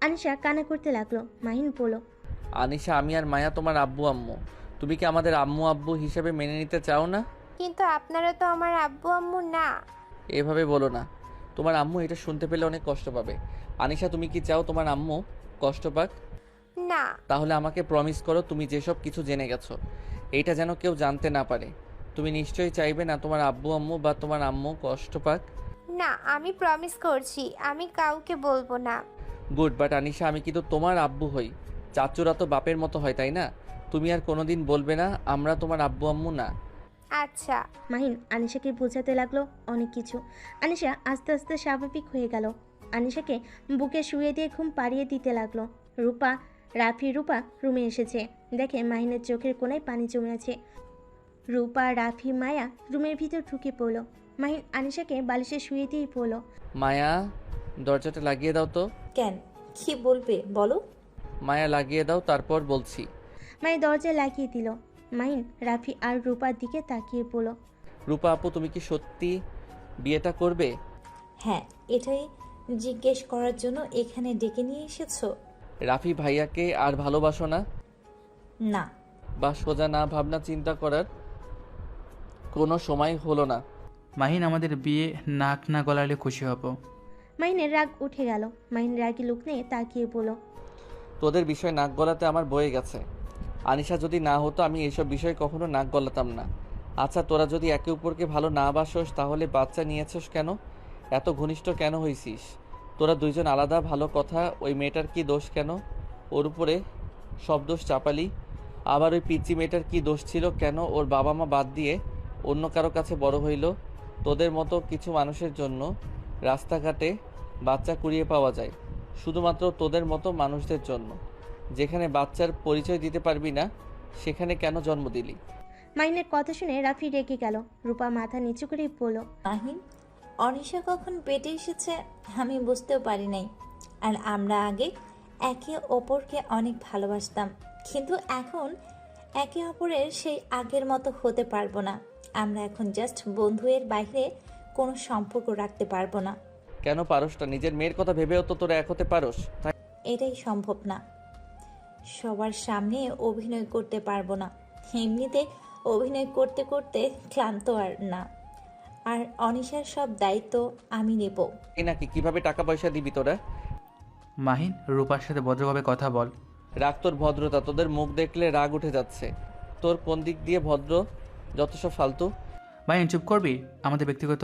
আনিশা কান্না করতে লাগলো। মাহিন বলল, আনিশা, আমি আর মায়া তোমার আব্বু আম্মু। তুমি কি আমাদের আম্মু আব্বু হিসেবে মেনে নিতে চাও না? কিন্তু আপনারা তো আমার আব্বু আম্মু না। এভাবে বলো না, তোমার আম্মু এটা শুনতে পেলে অনেক কষ্ট পাবে। আনিশা, তুমি কি চাও তোমার আম্মু কষ্ট পাক? না। তাহলে আমাকে প্রমিস করো, তুমি যেসব কিছু জেনে গেছো এইটা যেন কেউ জানতে না পারে। তুমি নিশ্চয়ই চাইবে না তোমার আব্বু আম্মু বা তোমার আম্মু কষ্ট পাক। না, আমি প্রমিস করছি, আমি কাউকে বলবো না। গুড, বাট আনিশা, আমি কিন্তু তোমার আব্বু হই। চাচুরা তো বাপের মতো হয়, তাই না? তুমি আর কোনোদিন বলবে না আমরা তোমার আব্বু আম্মু না। আচ্ছা। মাহিন আনিশাকে বোঝাতে লাগলো অনেক কিছু। আনিশা আস্তে আস্তে স্বাভাবিক হয়ে গেল। আনিশাকে বুকে শুয়ে দিয়ে ঘুম পাড়িয়ে দিতে লাগলো। রূপা রুমে এসেছে। দেখে মাহিনের চোখের কোণায় পানি জমে আছে। রূপা, রাফি, মায়া রুমের ভিতর ঢুকে পড়লো। মাহিন আনিশাকে বালিশে শুয়ে দিয়েই পড়লো, মায়া, দরজাটা লাগিয়ে দাও তো। কেন, কি বলবে বলো? মায়া লাগিয়ে দাও, তারপর বলছি। মাই দরজায় লাগিয়ে দিল। মাহিন রাফি আর রূপার দিকে তাকিয়ে বলল, রূপা আপু, তুমি কি সত্যি বিয়েটা করবে? হ্যাঁ, এটাই জিজ্ঞেস করার জন্য এখানে ডেকে নিয়ে এসেছো? রাফি ভাইয়াকে আর ভালোবাসো না? না। বা সোজা না ভাবনা চিন্তা করার কোনো সময় হলো না? মাহিন, আমাদের বিয়ে নাক না গলালে খুশি হব। মাহিনের রাগ উঠে গেল। মাহিন রাগী লোক নিয়ে তাকিয়ে বলল, তোদের বিষয় নাক গলাতে আমার বয়ে গেছে। আনিশা যদি না হতো আমি এসব বিষয়ে কখনো নাক গলাতাম না। আচ্ছা, তোরা যদি একে অপরকে ভালো না বাসোস তাহলে বাচ্চা নিয়েছিস কেন? এত ঘনিষ্ঠ কেন হইছিস? তোরা দুইজন আলাদা, ভালো কথা। ওই মেয়েটার কি দোষ? কেন ওর উপরে সব দোষ চাপালি? আবার ওই পিচ্চি মেয়েটার কি দোষ ছিল? কেন ওর বাবা মা বাদ দিয়ে অন্য কারো কাছে বড় হইল? তোদের মতো কিছু মানুষের জন্য রাস্তাঘাটে বাচ্চা কুড়িয়ে পাওয়া যায়, শুধুমাত্র তোদের মতো মানুষদের জন্য। যেখানে বাচ্চার পরিচয় দিতে পারবি না সেখানে কেন জন্ম দিলি? মাহিনের কথা শুনে রাফি রেগে গেল। রূপা মাথা নিচু করে বলল, মাহিন, অনিশা কখন পেটে এসেছে আমি বুঝতেও পারি নাই। আর আমরা আগে একে অপরকে অনেক ভালোবাসতাম, কিন্তু এখন একে অপরের সেই আগের মতো হতে পারবো না। আমরা এখন জাস্ট বন্ধু, এর বাইরে কোনো সম্পর্ক রাখতে পারবো না। কেন পারস না? নিজের মেয়ের কথা ভেবেও তো তোরা এক হতে পারস। এটাই সম্ভব না। সবার সামনে অভিনয় করতে পারবো না। এমনিতে অভিনয় করতে করতে ক্লান্ত আর না। আর অনিশার সব দায়িত্ব আমি নেব। এই নাকি কিভাবে টাকা পয়সা দিবি তোরা? মাহিন, রূপার সাথে ভদ্রভাবে কথা বল। রাগ তোর ভদ্রতা। তোদের মুখ দেখলে রাগ উঠে যাচ্ছে। তোর কোন দিক দিয়ে ভদ্র? যত সব ফালতু। মাহিন, চুপ করবি? আমাদের ব্যক্তিগত